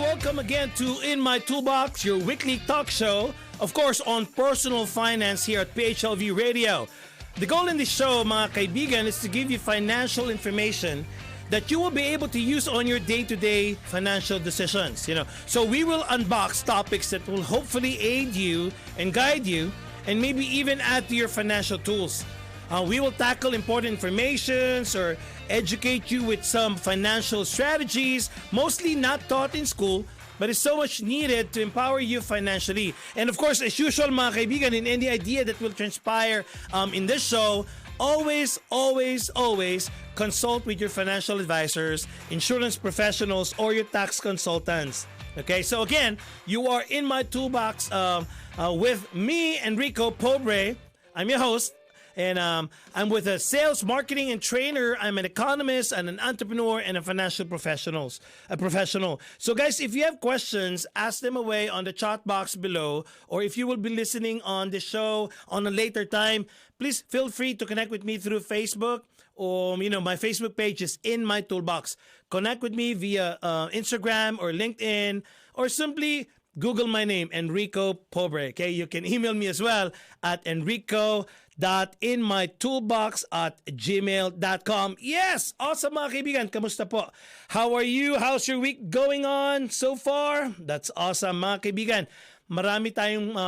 welcome again to In My Toolbox, your weekly talk show, of course, on personal finance here at PHLV Radio. The goal in this show, mga kaibigan, is to give you financial information that you will be able to use on your day-to-day financial decisions. So we will unbox topics that will hopefully aid you and guide you, and maybe even add to your financial tools. We will tackle important informations or educate you with some financial strategies, mostly not taught in school, but is so much needed to empower you financially. And of course, as usual, mga kaibigan, in any idea that will transpire in this show, always consult with your financial advisors, insurance professionals, or your tax consultants. Okay, so again, you are in my toolbox with me, Enrico Pobre. I'm your host. And I'm with a sales, marketing, and trainer. I'm an economist and an entrepreneur and a financial professional. So guys, if you have questions, ask them away on the chat box below. Or if you will be listening on the show on a later time, please feel free to connect with me through Facebook. Or, my Facebook page is In My Toolbox. Connect with me via Instagram or LinkedIn, or simply Google my name, Enrico Pobre. Okay, you can email me as well at enrico.inmytoolbox@gmail.com. Yes! Awesome mga kaibigan. Kamusta po? How are you? How's your week going on so far? That's awesome mga kaibigan. Marami tayong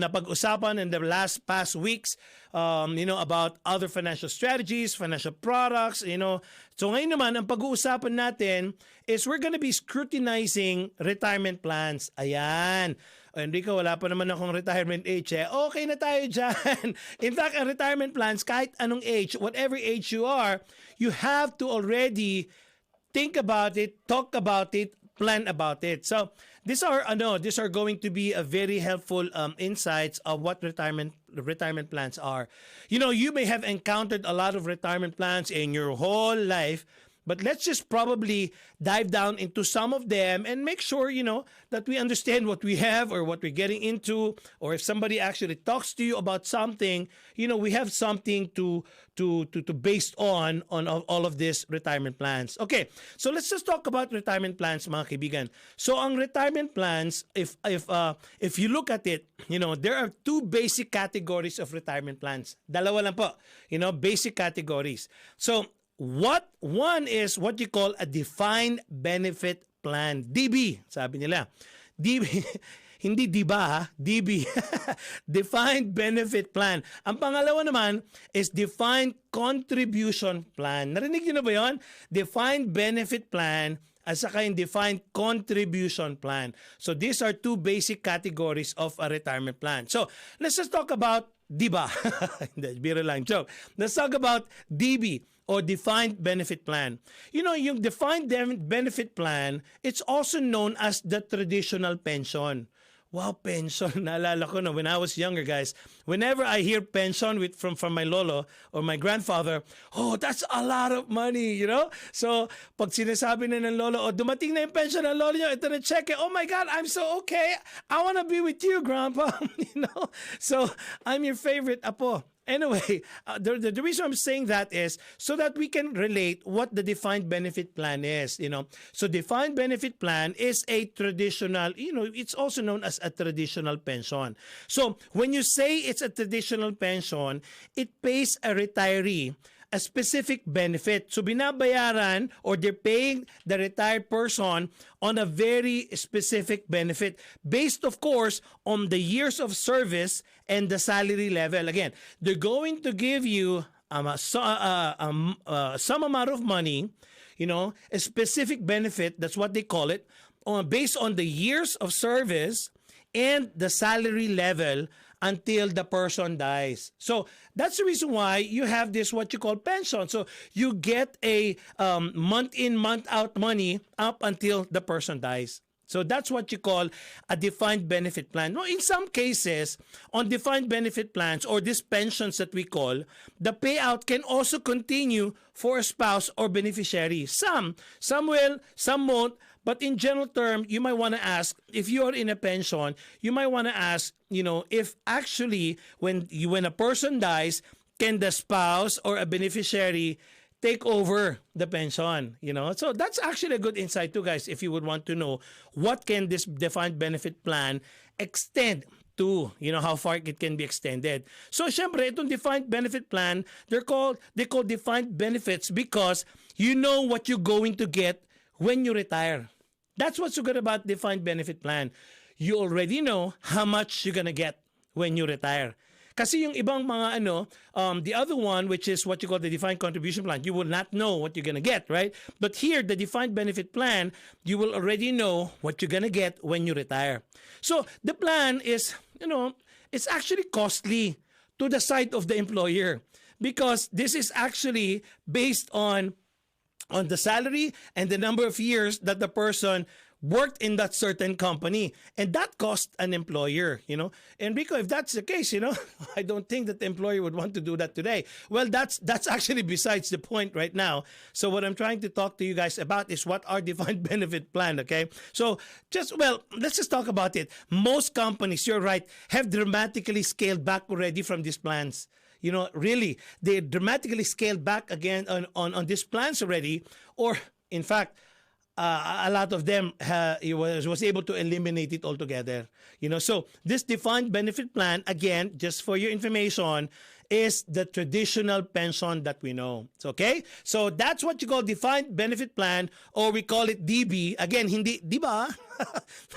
napag-usapan in the past weeks, about other financial strategies, financial products, So ngayon naman, ang pag-uusapan natin is we're gonna be scrutinizing retirement plans. Ayan. Enrico, wala pa naman akong retirement age. Okay na tayo dyan. In fact, ang retirement plans, kahit anong age, whatever age you are, you have to already think about it, talk about it, plan about it. So these are going to be a very helpful insights of what retirement plans are. You may have encountered a lot of retirement plans in your whole life, but let's just probably dive down into some of them and make sure, that we understand what we have or what we're getting into. Or if somebody actually talks to you about something, we have something to based on all of these retirement plans. Okay, so let's just talk about retirement plans, mga kaibigan. So ang retirement plans, if you look at it, there are two basic categories of retirement plans. Dalawa lang po, basic categories. So one is what you call a defined benefit plan. DB, sabi nila. DB, hindi diba ha? DB. Defined benefit plan. Ang pangalawa naman is defined contribution plan. Narinig niyo na ba yun? Defined benefit plan at saka yung defined contribution plan. So these are two basic categories of a retirement plan. So let's just talk about DIBA. Hindi, biro lang, joke. Let's talk about DB or defined benefit plan. Yung defined benefit plan, it's also known as the traditional pension. Wow, pension. Naalala ko na when I was younger, guys, whenever I hear pension from my lolo or my grandfather, that's a lot of money, So, pag sinasabi na ng lolo, dumating na yung pension ng lolo nyo, ito na check it. Oh my God, I'm so okay. I want to be with you, Grandpa. So, I'm your favorite apo. Anyway, the reason I'm saying that is so that we can relate what the defined benefit plan is, So defined benefit plan is a traditional, it's also known as a traditional pension. So when you say it's a traditional pension, it pays a retiree a specific benefit. So binabayaran or they're paying the retired person on a very specific benefit based, of course, on the years of service and the salary level. Again, they're going to give you some amount of money, a specific benefit, that's what they call it, based on the years of service and the salary level until the person dies. So that's the reason why you have this what you call pension. So you get a month in, month out money up until the person dies. So that's what you call a defined benefit plan. Now, in some cases, on defined benefit plans or these pensions that we call, the payout can also continue for a spouse or beneficiary. Some will, some won't. But in general term, you might want to ask, if you are in a pension, you might want to ask, if actually when a person dies, can the spouse or a beneficiary take over the pension, So that's actually a good insight too, guys, if you would want to know what can this defined benefit plan extend to, how far it can be extended. So, syempre, itong defined benefit plan, they call defined benefits because you know what you're going to get when you retire. That's what's so good about defined benefit plan. You already know how much you're gonna get when you retire. Kasi yung ibang mga the other one, which is what you call the defined contribution plan, you will not know what you're gonna get, right? But here, the defined benefit plan, you will already know what you're gonna get when you retire. So the plan is, it's actually costly to the side of the employer because this is actually based on the salary and the number of years that the person worked in that certain company, and that cost an employer, Enrico, if that's the case, I don't think that the employer would want to do that today. Well, that's actually besides the point right now. So what I'm trying to talk to you guys about is what are defined benefit plan, okay? So let's just talk about it. Most companies, you're right, have dramatically scaled back already from these plans. Really, they dramatically scaled back again on these plans already, or in fact, a lot of them was able to eliminate it altogether. So this defined benefit plan, again, just for your information, is the traditional pension that we know. Okay? So that's what you call defined benefit plan, or we call it DB. Again, hindi, di ba?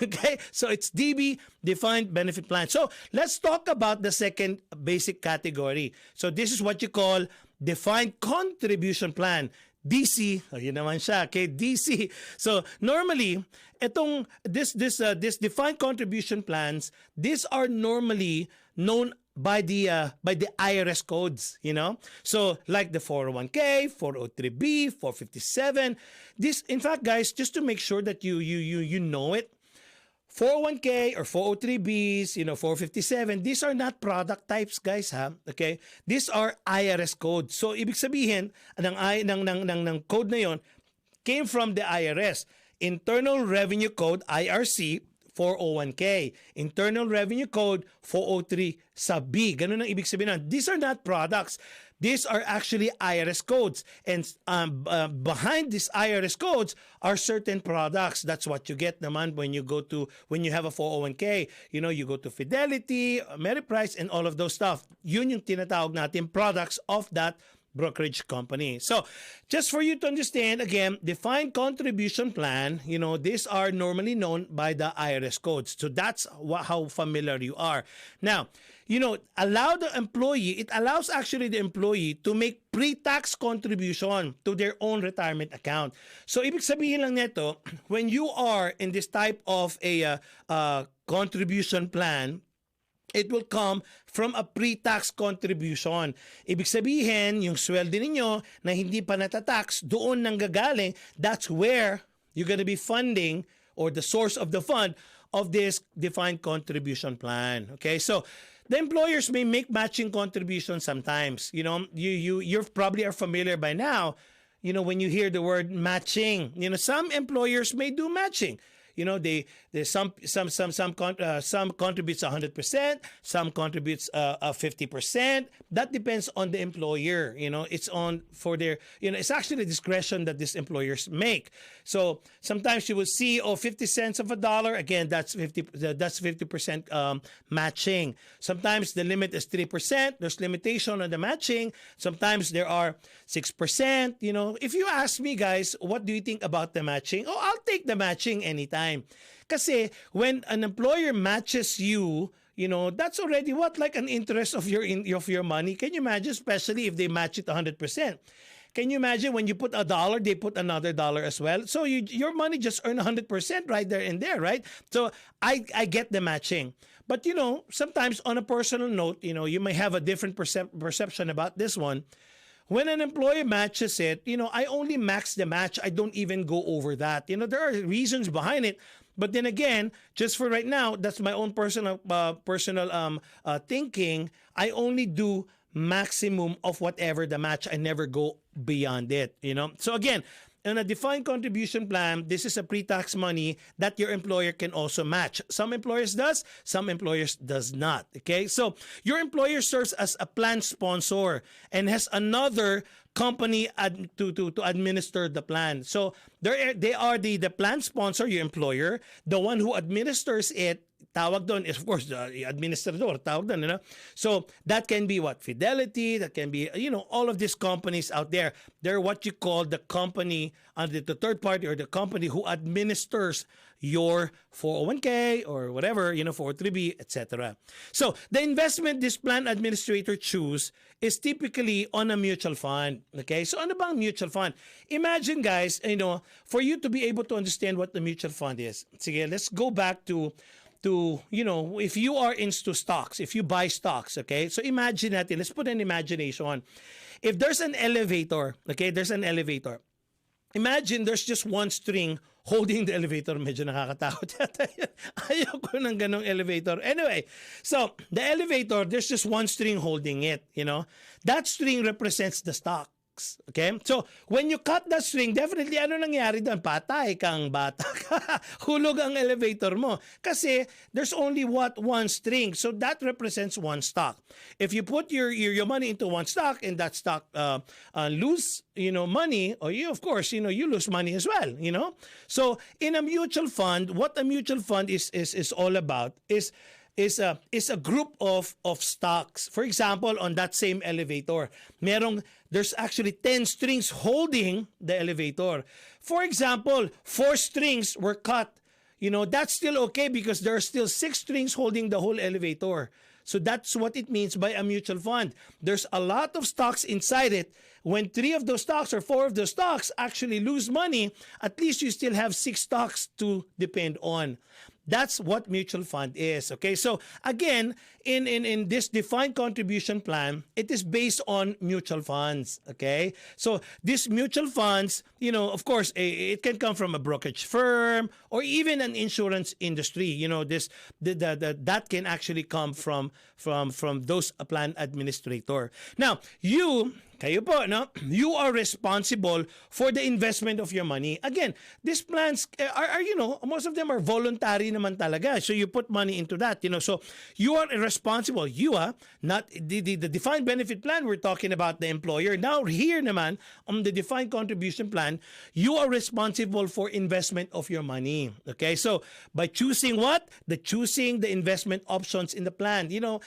Okay? So it's DB, defined benefit plan. So let's talk about the second basic category. So this is what you call defined contribution plan. DC, yun naman siya, okay, DC. So normally, this defined contribution plans, these are normally known by the IRS codes, So like the 401k, 403b, 457. This, in fact, guys, just to make sure that you know it, 401k or 403bs, 457, these are not product types, guys, ha? Okay? These are IRS codes. So ibig sabihin ng code na yon came from the IRS. Internal Revenue Code, IRC, 401k. Internal Revenue Code 403 sub B. Ganun ang ibig sabihin nun. These are not products. These are actually IRS codes. And behind these IRS codes are certain products. That's what you get naman when you have a 401k. You go to Fidelity, Ameriprise, and all of those stuff. Yun yung tinatawag natin products of that brokerage company. So, just for you to understand, again, defined contribution plan, these are normally known by the IRS codes. So, that's how familiar you are. Now, it allows actually the employee to make pre-tax contribution to their own retirement account. So, ibig sabihin lang nito, when you are in this type of a contribution plan, it will come from a pre-tax contribution. Ibig sabihin, yung sweldo ninyo na hindi pa natatax, doon nang gagaling, that's where you're gonna be funding, or the source of the fund of this defined contribution plan. Okay, so the employers may make matching contributions sometimes. You probably are familiar by now, when you hear the word matching. Some employers may do matching. Some contributes 100%, some contributes 50%. That depends on the employer. It's on for their. It's actually the discretion that these employers make. So sometimes you will see 50 cents of a dollar. Again, that's 50% matching. Sometimes the limit is 3%. There's limitation on the matching. Sometimes there are 6%. If you ask me, guys, what do you think about the matching? I'll take the matching anytime. Kasi when an employer matches you, that's already like an interest of your money. Can you imagine, especially if they match it 100%? Can you imagine when you put $1, they put another $1 as well? So your money just earned 100% right there and there, right? So I get the matching. But sometimes on a personal note, you may have a different perception about this one. When an employer matches it, I only max the match. I don't even go over that. There are reasons behind it. But then again, just for right now, that's my own personal thinking. I only do maximum of whatever the match. I never go beyond it. So again, in a defined contribution plan, this is a pre-tax money that your employer can also match. Some employers does, some employers does not. Okay, so your employer serves as a plan sponsor and has another company to administer the plan. So they are the plan sponsor, your employer, the one who administers it. Tawag doon is, of course, the administrador, tawag doon, you know? So that can be what? Fidelity, that can be, you know, all of these companies out there. They're what you call the company, the third party or the company who administers your 401k or whatever, you know, 403b, etc. So the investment this plan administrator choose is typically on a mutual fund. Okay, so ano bang mutual fund? Imagine, guys, you know, for you to be able to understand what the mutual fund is. Sige, let's go back to you know, if you are into stocks, if you buy stocks, okay? So imagine natin, let's put an imagination. If there's an elevator, okay, there's an elevator. Imagine there's just one string holding the elevator. Medyo nakakatakot yata yan. Ayoko ng ganong elevator. Anyway, so the elevator, there's just one string holding it, you know. That string represents the stock. Okay? So, when you cut the string, definitely ano nangyari doon? Patay kang bata ka. Hulog ang elevator mo. Kasi, there's only one string. So, that represents one stock. If you put your money into one stock and that stock lose, you know, money, or you, of course, you know, you lose money as well, you know? So, in a mutual fund, what a mutual fund is all about is a group of stocks. For example, on that same elevator, there's actually 10 strings holding the elevator. For example, 4 strings were cut. You know, that's still okay because there are still 6 strings holding the whole elevator. So that's what it means by a mutual fund. There's a lot of stocks inside it. When 3 of those stocks or 4 of those stocks actually lose money, at least you still have 6 stocks to depend on. That's what mutual fund is. Okay, so again, in this defined contribution plan, it is based on mutual funds. Okay, so these mutual funds, you know, of course, it can come from a brokerage firm or even an insurance industry. You know, that can actually come from those plan administrator. Now, kayo po, no? You are responsible for the investment of your money. Again, these plans are, you know, most of them are voluntary naman talaga. So you put money into that, you know. So you are responsible. Not the defined benefit plan, we're talking about the employer. Now here naman, on the defined contribution plan, you are responsible for investment of your money. Okay? So by choosing what? Choosing the investment options in the plan. You know,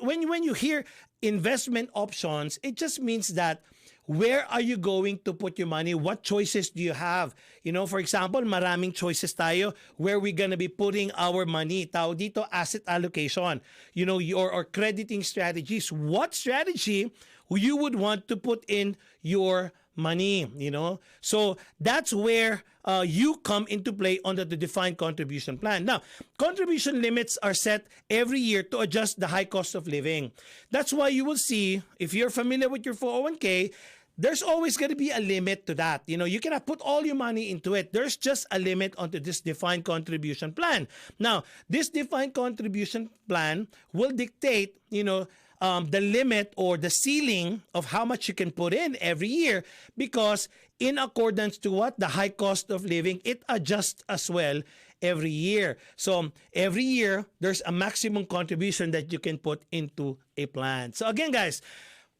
when you hear investment options, it just means that where are you going to put your money? What choices do you have? You know, for example, maraming choices tayo where we're gonna be putting our money. Tawag dito, asset allocation. You know, or crediting strategies. What strategy you would want to put in your money, you know? So that's where you come into play under the defined contribution plan. Now, contribution limits are set every year to adjust the high cost of living. That's why you will see, if you're familiar with your 401k, there's always going to be a limit to that. You know, you cannot put all your money into it. There's just a limit onto this defined contribution plan. Now, this defined contribution plan will dictate, you know, the limit or the ceiling of how much you can put in every year, because in accordance to what? The high cost of living, it adjusts as well every year. So every year, there's a maximum contribution that you can put into a plan. So again, guys,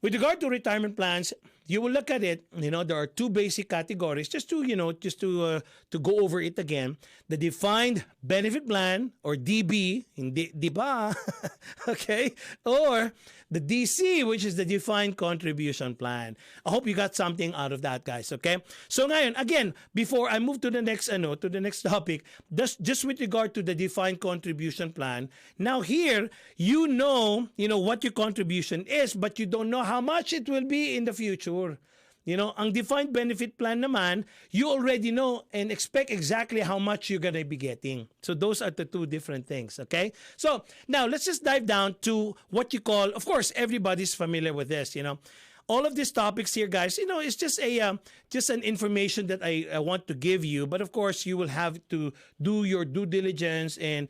with regard to retirement plans, you will look at it, you know, there are 2 basic categories, just to go over it again. The defined benefit plan, or DB, hindi, di ba? Okay? Or the DC, which is the defined contribution plan. I hope you got something out of that, guys, okay? So ngayon, again, before I move to the next topic, just with regard to the defined contribution plan, now here, you know what your contribution is, but you don't know how much it will be in the future. You know, ang defined benefit plan naman, you already know and expect exactly how much you're going to be getting. So those are the 2 different things, okay? So now let's just dive down to what you call, of course, everybody's familiar with this, you know. All of these topics here, guys, you know, it's just an information that I want to give you. But of course, you will have to do your due diligence and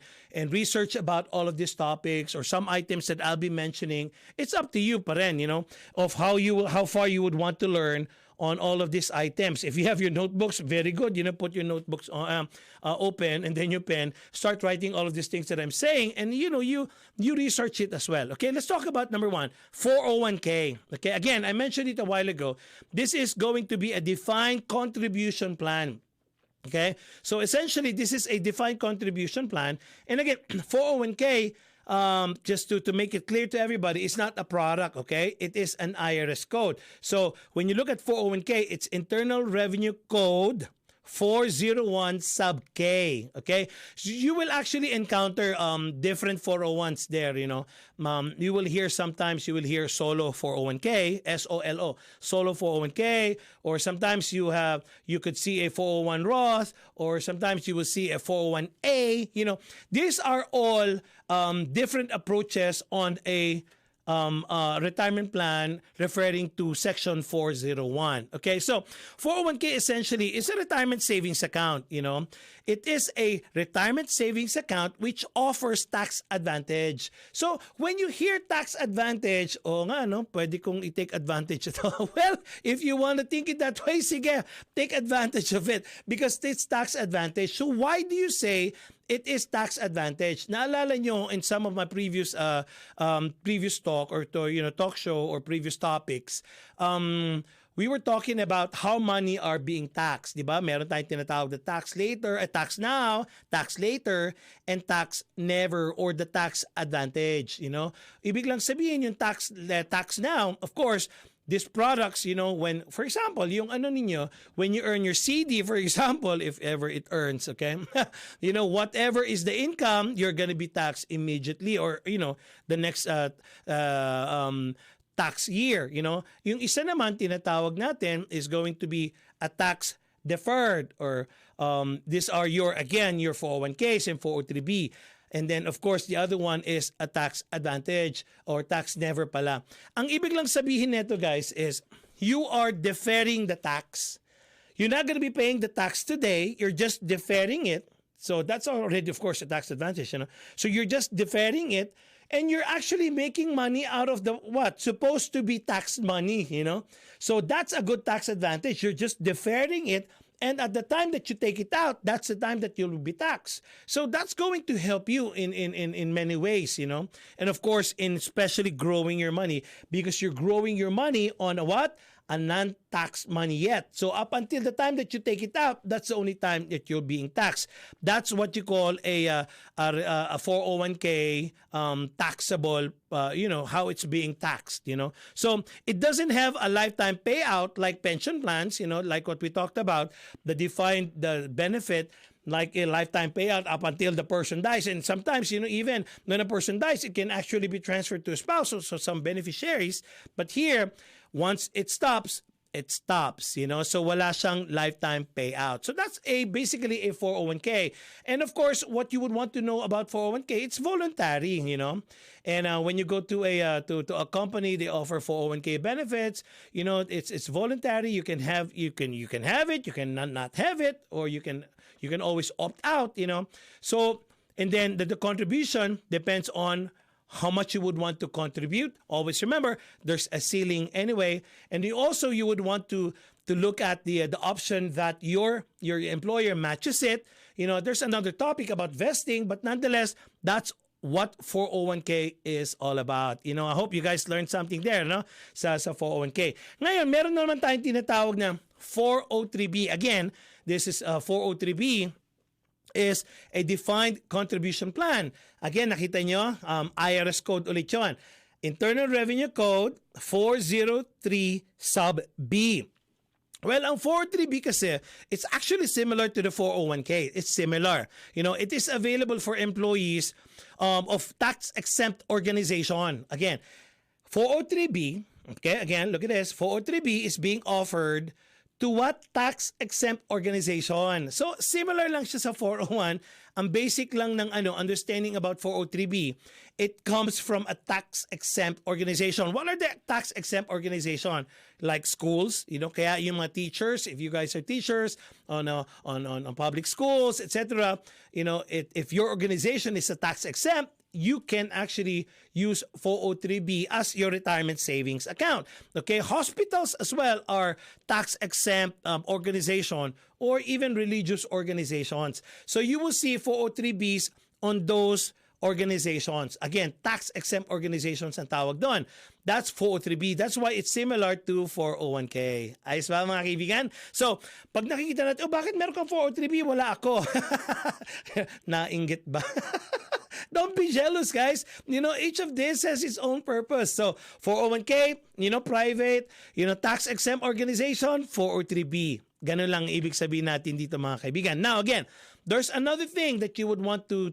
research about all of these topics or some items that I'll be mentioning. It's up to you, pa rin, you know, of how far you would want to learn on all of these items. If you have your notebooks, very good. Put your notebooks open and then your pen. Start writing all of these things that I'm saying, and you research it as well. Okay, let's talk about number one, 401k. Okay, again, I mentioned it a while ago. This is going to be a defined contribution plan. Okay, so essentially, this is a defined contribution plan, and again, 401k. Just to make it clear to everybody, it's not a product, okay? It is an IRS code. So when you look at 401k, it's Internal Revenue Code 401 sub K, okay? So you will actually encounter different 401s there, you will hear sometimes solo 401k, SOLO, solo 401k, or sometimes you could see a 401 Roth, or sometimes you will see a 401A, these are all different approaches on a retirement plan referring to Section 401. Okay, so 401k essentially is a retirement savings account. It is a retirement savings account which offers tax advantage. So when you hear tax advantage, pwede kong i-take advantage ito. Well, if you want to think it that way, sige, take advantage of it because it's tax advantage. So why do you say it is tax advantage? Naalala nyo in some of my previous talk or talk show or previous topics, we were talking about how money are being taxed, di ba? Meron tayong tinatawag na tax later, tax now, tax later, and tax never, or the tax advantage, Ibig lang sabihin yung tax now, of course, these products, when, for example, yung when you earn your CD, for example, if ever it earns, okay? Whatever is the income, you're gonna be taxed immediately, or, the next tax year, Yung isa naman, tinatawag natin, is going to be a tax deferred, or these are your 401ks and 403b. And then, of course, the other one is a tax advantage or tax never pala. Ang ibig lang sabihin nito, guys, is you are deferring the tax. You're not going to be paying the tax today. You're just deferring it. So that's already, of course, a tax advantage. So you're just deferring it, and you're actually making money out of the supposed to be taxed money. So that's a good tax advantage. You're just deferring it. And at the time that you take it out, that's the time that you'll be taxed. So that's going to help you in many ways, And of course, in especially growing your money, because you're growing your money on a non-tax money yet. So up until the time that you take it out, that's the only time that you're being taxed. That's what you call a 401k taxable, how it's being taxed, So it doesn't have a lifetime payout like pension plans, like what we talked about, the benefit, like a lifetime payout up until the person dies. And sometimes, even when a person dies, it can actually be transferred to a spouse, so some beneficiaries. But here, once it stops, So wala siyang lifetime payout. So that's basically a 401k. And of course, what you would want to know about 401k, it's voluntary, And when you go to a company, they offer 401k benefits. It's voluntary. You can have it, you can not have it, or you can always opt out. So, and then the contribution depends on how much you would want to contribute. Always remember, there's a ceiling anyway, and you would want to look at the option that your employer matches it. There's another topic about vesting, but nonetheless, that's what 401k is all about. I hope you guys learned something there, sa 401k. Ngayon, meron naman tayong tinatawag na 403b. Again, this is 403b. Is a defined contribution plan. Again, nakita nyo, IRS code ulit yun. Internal Revenue Code 403 sub B. Well, ang 403B kasi, it's actually similar to the 401k. It's similar. It is available for employees of tax-exempt organization. Again, 403B, okay, again, look at this. 403B is being offered to what tax-exempt organization? So, similar lang siya sa 401. ang basic lang ng understanding about 403B, it comes from a tax-exempt organization. What are the tax-exempt organization? Like schools, kaya yung mga teachers, if you guys are teachers on public schools, etc., if your organization is a tax-exempt, you can actually use 403B as your retirement savings account. Okay, hospitals as well are tax-exempt organization or even religious organizations. So you will see 403Bs on those organizations. Again, tax-exempt organizations ang tawag doon. That's 403B. That's why it's similar to 401k. Ayos ba mga kaibigan? So, pag nakikita natin, bakit meron kang 403B? Wala ako. Nainggit ba? Don't be jealous, guys. Each of this has its own purpose. So, 401k, private, tax-exempt organization, 403B. Ganun lang ibig sabihin natin dito mga kaibigan. Now, again, there's another thing that you would want to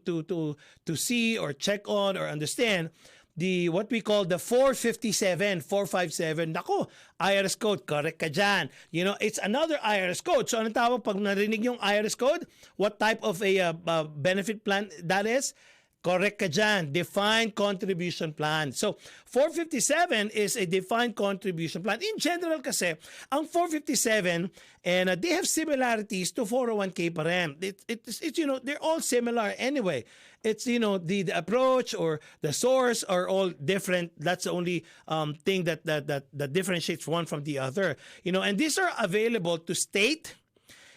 see or check on or understand. What we call the 457. Nako, IRS code, correct ka dyan. It's another IRS code. So, anong tawag pag narinig yung IRS code? What type of a benefit plan that is? Correct ka dyan. Defined contribution plan. So, 457 is a defined contribution plan. In general kasi, ang 457, and they have similarities to 401k pa rin. It's they're all similar anyway. It's, the approach or the source are all different. That's the only thing that differentiates one from the other. And these are available to state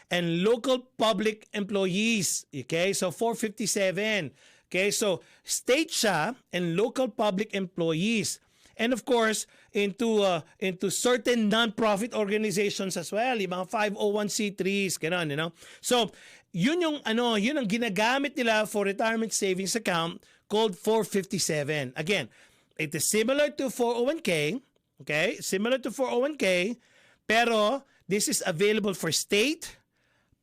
and local public employees. Okay, so 457. Okay, so state siya and local public employees. And of course, into certain non-profit organizations as well, yung mga 501c3s, gano'n, So, yun ang ginagamit nila for retirement savings account called 457. Again, it is similar to 401k, okay? Similar to 401k, pero this is available for state,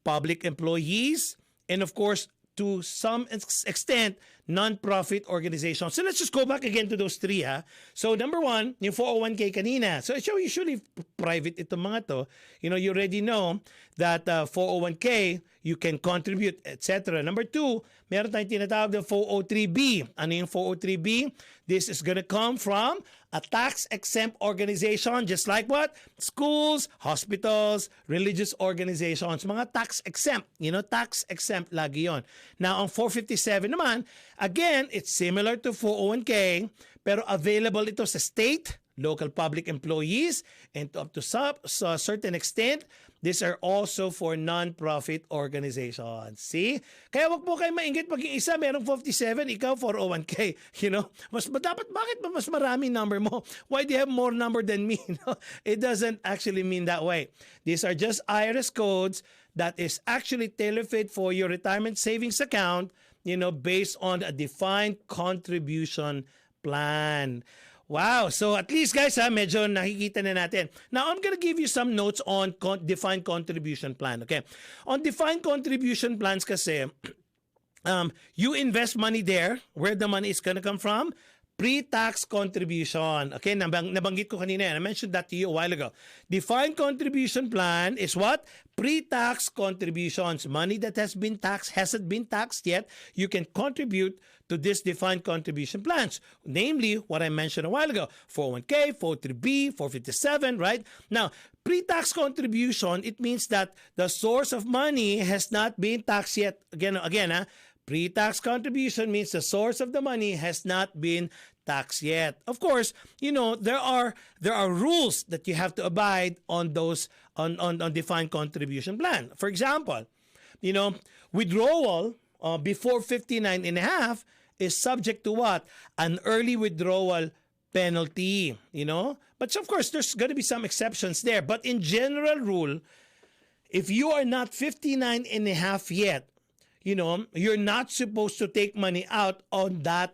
public employees, and of course, to some extent, non-profit organizations. So let's just go back again to those three. So number one, yung 401k kanina. So it's usually private itong mga to. You already know that 401k, you can contribute, etc. Number two, meron tayong tinatawag ng 403b. Ano yung 403b? This is gonna come from a tax-exempt organization, just like what? Schools, hospitals, religious organizations, mga tax-exempt. Tax-exempt lagi yon. Now, ang 457 naman, again, it's similar to 401k, pero available ito sa state, local public employees, and up to a certain extent, these are also for non-profit organizations. See? Kaya wag po kayo mainggit pag yung isa merong 57, ikaw 401k. Bakit ba mas marami number mo? Why do you have more number than me? It doesn't actually mean that way. These are just IRS codes that is actually tailor-fit for your retirement savings account, based on a defined contribution plan. Wow. So at least guys, medyo nakikita na natin. Now, I'm gonna give you some notes on defined contribution plan. Okay. On defined contribution plans kasi, you invest money there. Where the money is gonna come from? Pre-tax contribution. Okay, nabanggit ko kanina yan. I mentioned that to you a while ago. Defined contribution plan is what? Pre-tax contributions. Money that hasn't been taxed yet, you can contribute to this defined contribution plans. Namely, what I mentioned a while ago, 401k, 403b, 457, right? Now, pre-tax contribution, it means that the source of money has not been taxed yet. Again, pre-tax contribution means the source of the money has not been taxed yet. Of course, there are rules that you have to abide on those on defined contribution plan. For example, withdrawal before 59 and a half is subject to what? An early withdrawal penalty, But of course, there's going to be some exceptions there. But in general rule, if you are not 59 and a half yet, you're not supposed to take money out on that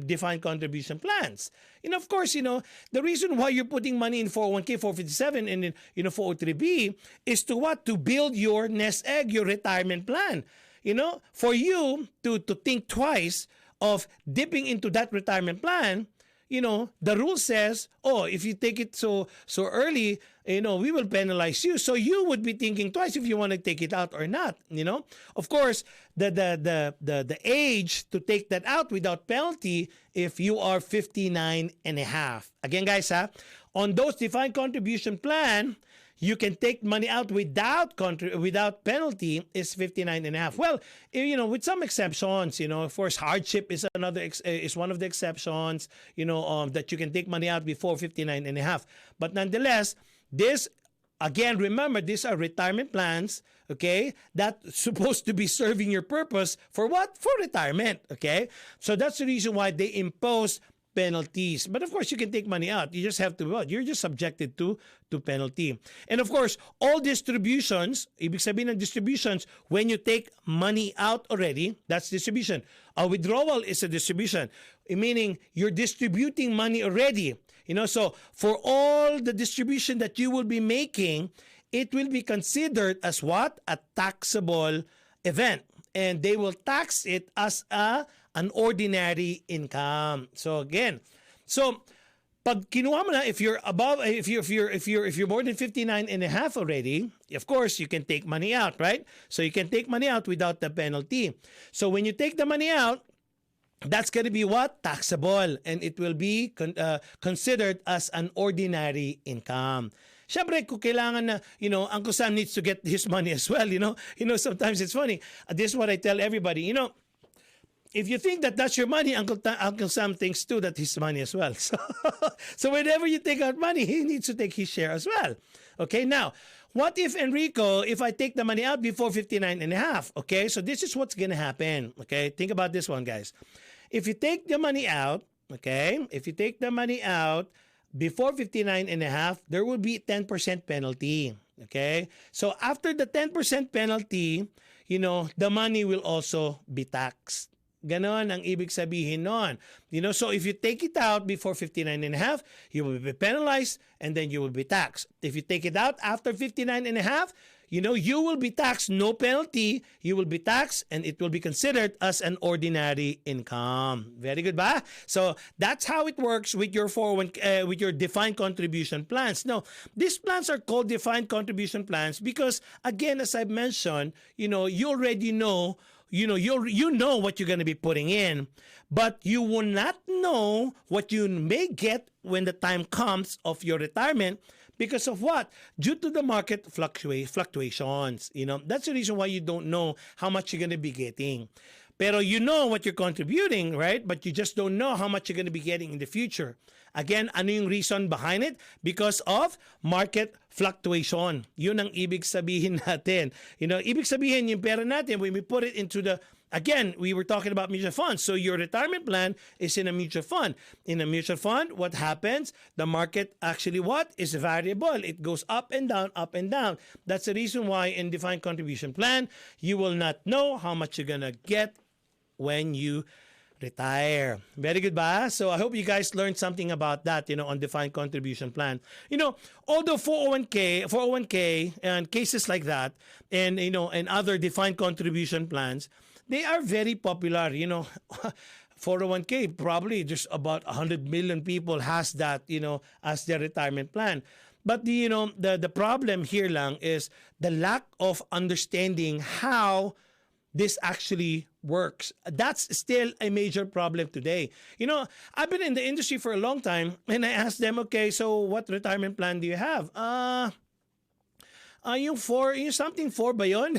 defined contribution plans. Of course, the reason why you're putting money in 401k, 457, and in 403b is to what? To build your nest egg, your retirement plan. For you to think twice of dipping into that retirement plan, the rule says, oh, if you take it so early, we will penalize you. So you would be thinking twice if you want to take it out or not. Of course, the age to take that out without penalty, if you are 59 and a half. Again, guys, on those defined contribution plan, you can take money out without penalty is 59 and a half. Well, with some exceptions, of course, hardship is is one of the exceptions, that you can take money out before 59 and a half. But nonetheless, this, again, remember, these are retirement plans, okay, that's supposed to be serving your purpose for what? For retirement, okay? So that's the reason why they impose penalties. But of course, you can take money out. You just have to, you're just subjected to penalty. And of course, all distributions, ibig sabihin ng distributions, when you take money out already, that's distribution. A withdrawal is a distribution, meaning you're distributing money already. So for all the distribution that you will be making, it will be considered as what? A taxable event. And they will tax it as an ordinary income. So again, pag kinuha mo na, if you're more than 59 and a half already, of course you can take money out, right? So you can take money out without the penalty. So when you take the money out, that's going to be what? Taxable. And it will be considered as an ordinary income. Siyempre, kung kailangan na, Uncle Sam needs to get his money as well, sometimes it's funny. This is what I tell everybody, if you think that that's your money, Uncle Sam thinks too that his money as well. So whenever you take out money, he needs to take his share as well. Okay, now, what if, Enrico, if I take the money out before 59 and a half? Okay, so this is what's going to happen. Okay, think about this one, guys. If you take the money out, before 59 and a half, there will be 10% penalty. Okay? So after the 10% penalty, the money will also be taxed. Ganon ang ibig sabihin nun. So if you take it out before 59 and a half, you will be penalized and then you will be taxed. If you take it out after 59 and a half, you will be taxed, no penalty. You will be taxed and it will be considered as an ordinary income. Very good, ba? So that's how it works with your 401 with your defined contribution plans. Now, these plans are called defined contribution plans because, again, as I've mentioned, you already know. You know what you're going to be putting in, but you will not know what you may get when the time comes of your retirement because of what? Due to the market fluctuations. That's the reason why you don't know how much you're going to be getting. Pero you know what you're contributing, right? But you just don't know how much you're going to be getting in the future. Again, ano yung reason behind it? Because of market fluctuation. Yun ang ibig sabihin natin. Ibig sabihin yung pera natin, when we put it into again, we were talking about mutual funds. So your retirement plan is in a mutual fund. In a mutual fund, what happens? The market actually is variable. It goes up and down, up and down. That's the reason why in defined contribution plan, you will not know how much you're going to get when you retire. Very good, ba? So I hope you guys learned something about that, on defined contribution plan. Although 401k and cases like that, and and other defined contribution plans, they are very popular. 401k, probably just about 100 million people has that, as their retirement plan. But the problem here lang is the lack of understanding how this actually works. That's still a major problem today. I've been in the industry for a long time and I asked them, okay, so what retirement plan do you have? Yung something 4 ba yun?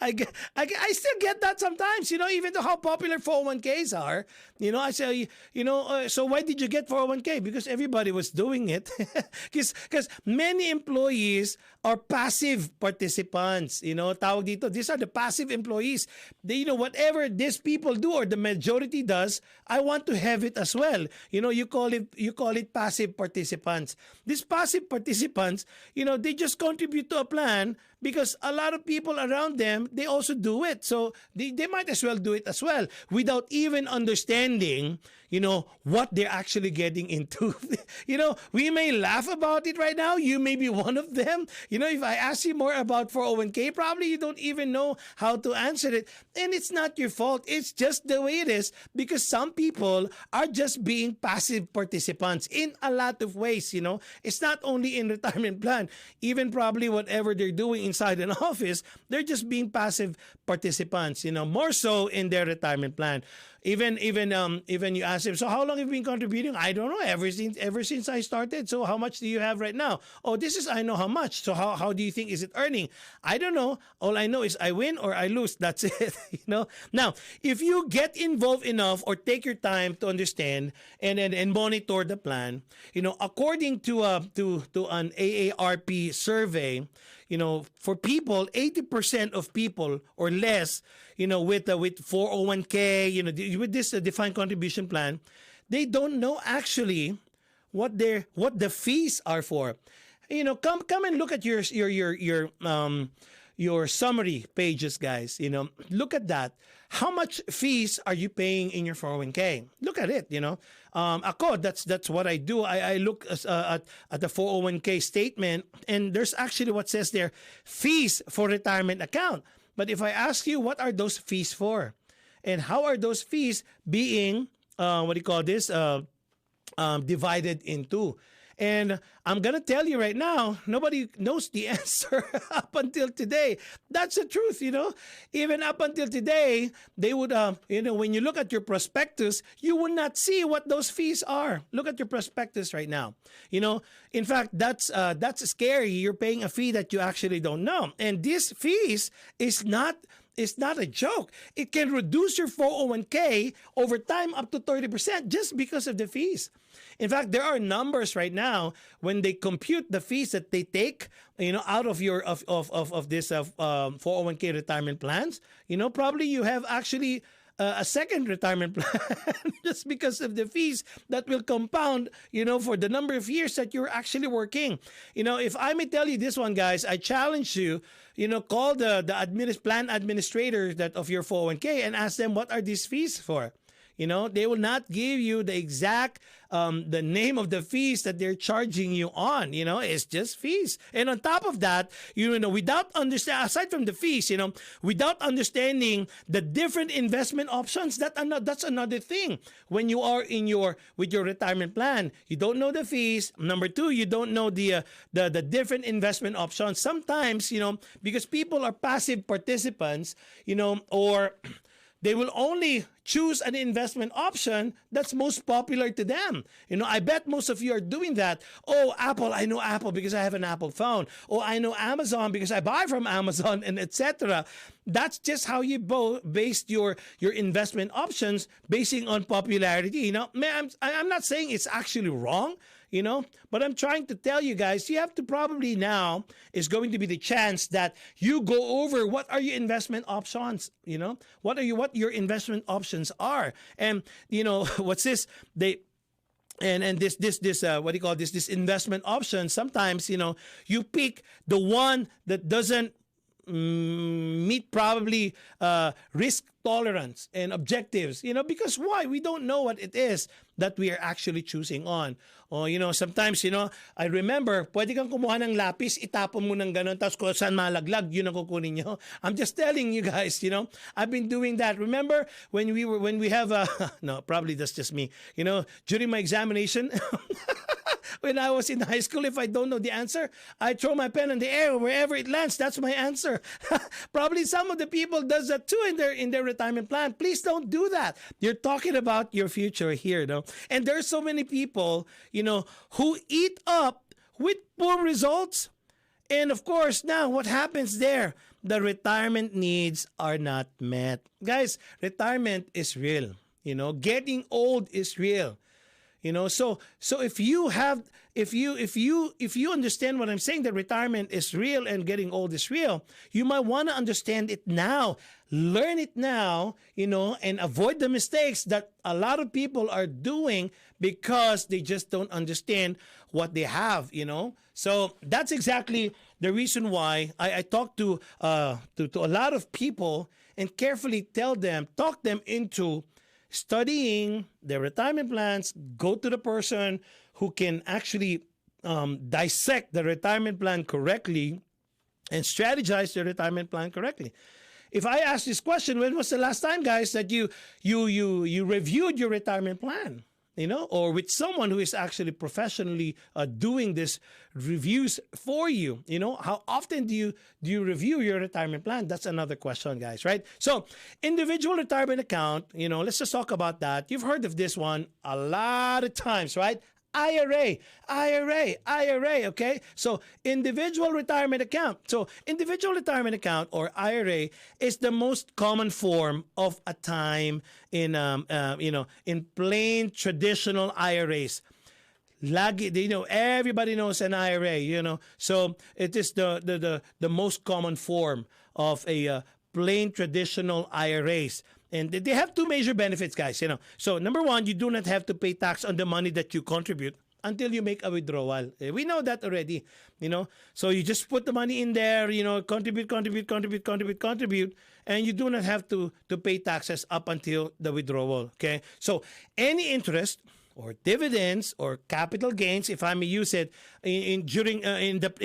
I still get that sometimes, even though how popular 401ks are. I say, so why did you get 401k? Because everybody was doing it. Because many employees are passive participants. Tawag dito, these are the passive employees. They, whatever these people do or the majority does, I want to have it as well. You call it passive participants. These passive participants, they just contribute to a plan because a lot of people around them, they also do it. So they might as well do it as well without even understanding, what they're actually getting into. We may laugh about it right now. You may be one of them. If I ask you more about 401k, probably you don't even know how to answer it. And it's not your fault. It's just the way it is, because some people are just being passive participants in a lot of ways. It's not only in retirement plan, even probably whatever they're doing inside an office, they're just being passive participants, more so in their retirement plan. Even you ask them, so how long have you been contributing? I don't know, ever since I started. So how much do you have right now? Oh, this is, I know how much. So how do you think is it earning? I don't know. All I know is I win or I lose. That's it. Now, if you get involved enough or take your time to understand and monitor the plan, according to an AARP survey, for people, 80% of people or less, with 401k, with this defined contribution plan, they don't know actually what the fees are for. Come and look at your summary pages, guys. Look at that. How much fees are you paying in your 401k? Look at it. Ako, that's what I do. I look at the 401k statement, and there's actually what says there, fees for retirement account. But if I ask you, what are those fees for? And how are those fees being, divided into? And I'm going to tell you right now, nobody knows the answer up until today. That's the truth, Even up until today, they would, when you look at your prospectus, you will not see what those fees are. Look at your prospectus right now. In fact, that's scary. You're paying a fee that you actually don't know. And this fees is not a joke. It can reduce your 401k over time up to 30% just because of the fees. In fact, there are numbers right now when they compute the fees that they take, out of your of this 401k retirement plans. Probably you have actually a second retirement plan just because of the fees that will compound, for the number of years that you're actually working. If I may tell you this one, guys, I challenge you, call the plan administrator of your 401k and ask them, what are these fees for? They will not give you the exact the name of the fees that they're charging you on. It's just fees. And on top of that, without aside from the fees, without understanding the different investment options, that's another thing. When you are with your retirement plan, you don't know the fees. Number two, you don't know the different investment options. Sometimes, because people are passive participants, or they will only choose an investment option that's most popular to them. I bet most of you are doing that. Oh, Apple, I know Apple because I have an Apple phone. Oh, I know Amazon because I buy from Amazon, and etc. That's just how you based your investment options basing on popularity. I'm not saying it's actually wrong. But I'm trying to tell you guys, you have to probably now is going to be the chance that you go over what are your investment options, what your investment options are. And, what's this? And this this investment option, sometimes, you pick the one that doesn't meet probably risk tolerance and objectives, because why? We don't know what it is that we are actually choosing on. Or, sometimes, I remember, pwede kang kumuha ng lapis, itapon mo ng ganun, tapos kung saan malaglag, yun ang kukunin nyo. I'm just telling you guys, I've been doing that. Remember when we have no, probably that's just me, during my examination, when I was in high school, if I don't know the answer, I throw my pen in the air, wherever it lands, that's my answer. Probably some of the people does that too in their retirement plan. Please don't do that. You're talking about your future here, and there's so many people, who eat up with poor results. And of course, now what happens there? The retirement needs are not met. Guys, retirement is real. Getting old is real. So if you understand what I'm saying, that retirement is real and getting old is real, you might want to understand it now, learn it now, and avoid the mistakes that a lot of people are doing because they just don't understand what they have, So that's exactly the reason why I talk to a lot of people and carefully talk them into studying their retirement plans. Go to the person who can actually dissect the retirement plan correctly and strategize your retirement plan correctly. If I ask this question, when was the last time, guys, that you reviewed your retirement plan? Or with someone who is actually professionally doing this reviews for you. How often do you review your retirement plan? That's another question, guys, right? So, individual retirement account, let's just talk about that. You've heard of this one a lot of times, right? IRA, okay? So, individual retirement account. So, individual retirement account or IRA is the most common form of a time in plain traditional IRAs. Everybody knows an IRA, So, it is the most common form of a plain traditional IRAs. And they have two major benefits, guys. So number one, you do not have to pay tax on the money that you contribute until you make a withdrawal. We know that already. So you just put the money in there. Contribute, and you do not have to pay taxes up until the withdrawal. Okay. So any interest or dividends or capital gains, if I may use it, in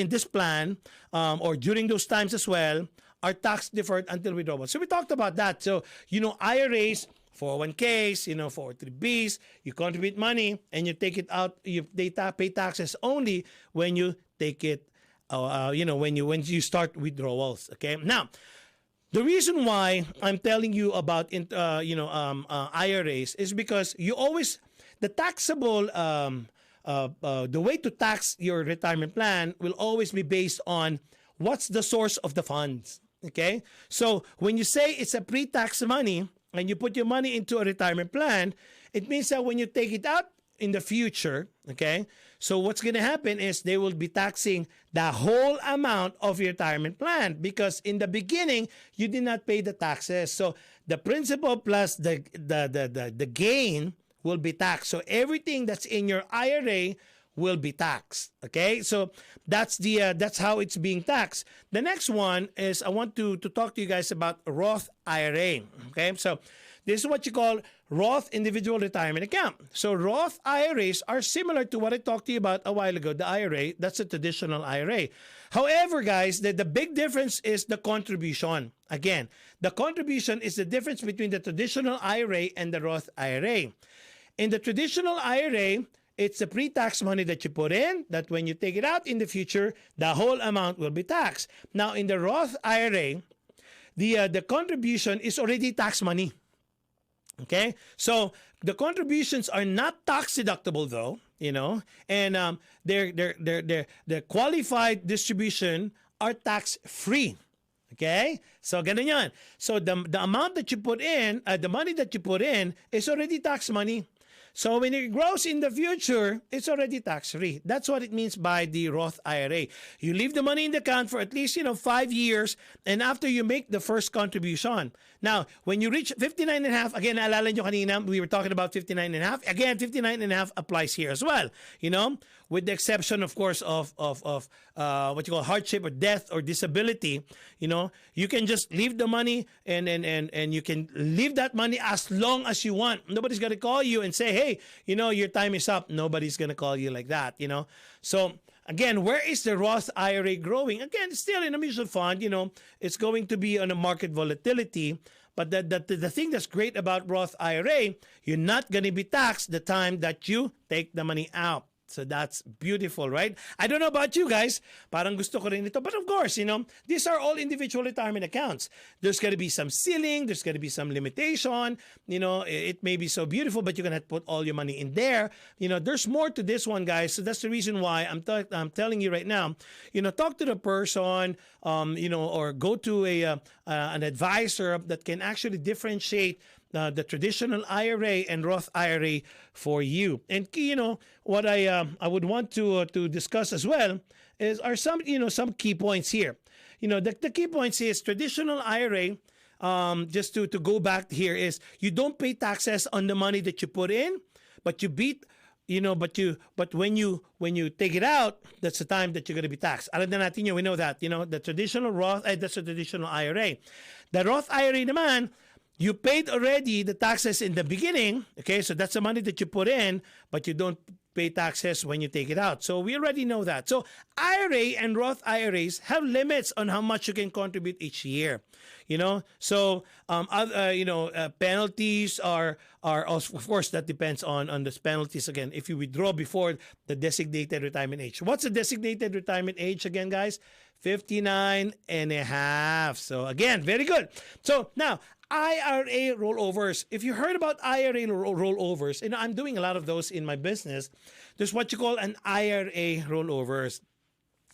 this plan or during those times as well, are tax deferred until withdrawal. So we talked about that. So, IRAs, 401ks, 403bs, you contribute money and you take it out, you pay taxes only when you take it, when you start withdrawals. Okay. Now, the reason why I'm telling you about IRAs is because the taxable, the way to tax your retirement plan will always be based on what's the source of the funds. Okay, so when you say it's a pre-tax money and you put your money into a retirement plan, it means that when you take it out in the future, okay, so what's going to happen is they will be taxing the whole amount of your retirement plan because in the beginning you did not pay the taxes. So the principal plus the gain will be taxed. So everything that's in your IRA will be taxed. Okay, so that's how it's being taxed. The next one is I want to talk to you guys about Roth IRA. Okay, so this is what you call Roth Individual Retirement Account. So Roth IRAs are similar to what I talked to you about a while ago, the IRA. That's a traditional IRA. However, guys, the big difference is the contribution. Again, the contribution is the difference between the traditional IRA and the Roth IRA. In the traditional IRA, it's the pre-tax money that you put in, that when you take it out in the future, the whole amount will be taxed. Now, in the Roth IRA, the contribution is already tax money. Okay? So, the contributions are not tax deductible though, and their qualified distribution are tax-free. Okay? So, ganun yan. So, the amount that you put in, the money that you put in is already tax money. So when it grows in the future, it's already tax-free. That's what it means by the Roth IRA. You leave the money in the account for at least, 5 years, and after you make the first contribution. Now, when you reach 59.5, again, naalala nyo kanina, we were talking about 59.5. Again, 59.5 applies here as well, with the exception, of course, of what you call hardship or death or disability. You can just leave the money and you can leave that money as long as you want. Nobody's going to call you and say, hey, your time is up. Nobody's going to call you like that, So, again, where is the Roth IRA growing? Again, still in a mutual fund, it's going to be on a market volatility. But the thing that's great about Roth IRA, you're not going to be taxed the time that you take the money out. So that's beautiful, right? I don't know about you guys. Parang gusto ko rin ito. But of course, these are all individual retirement accounts. There's going to be some ceiling. There's going to be some limitation. It may be so beautiful, but you're going to have to put all your money in there. There's more to this one, guys. So that's the reason why I'm telling you right now, talk to the person, or go to an advisor that can actually differentiate the traditional IRA and Roth IRA for you. And what I would want to discuss as well are some key points here. The key points is traditional IRA. Just to go back here is you don't pay taxes on the money that you put in, but when you take it out, that's the time that you're going to be taxed. Alam na natin we know that. The traditional Roth, that's the traditional IRA. The Roth IRA naman, you paid already the taxes in the beginning, okay? So that's the money that you put in, but you don't pay taxes when you take it out. So we already know that. So IRA and Roth IRAs have limits on how much you can contribute each year. So penalties are also, of course, that depends on the penalties again. If you withdraw before the designated retirement age. What's the designated retirement age again, guys? 59 and a half. So again, very good. So now, IRA rollovers. If you heard about IRA rollovers, and I'm doing a lot of those in my business, there's what you call an IRA rollovers.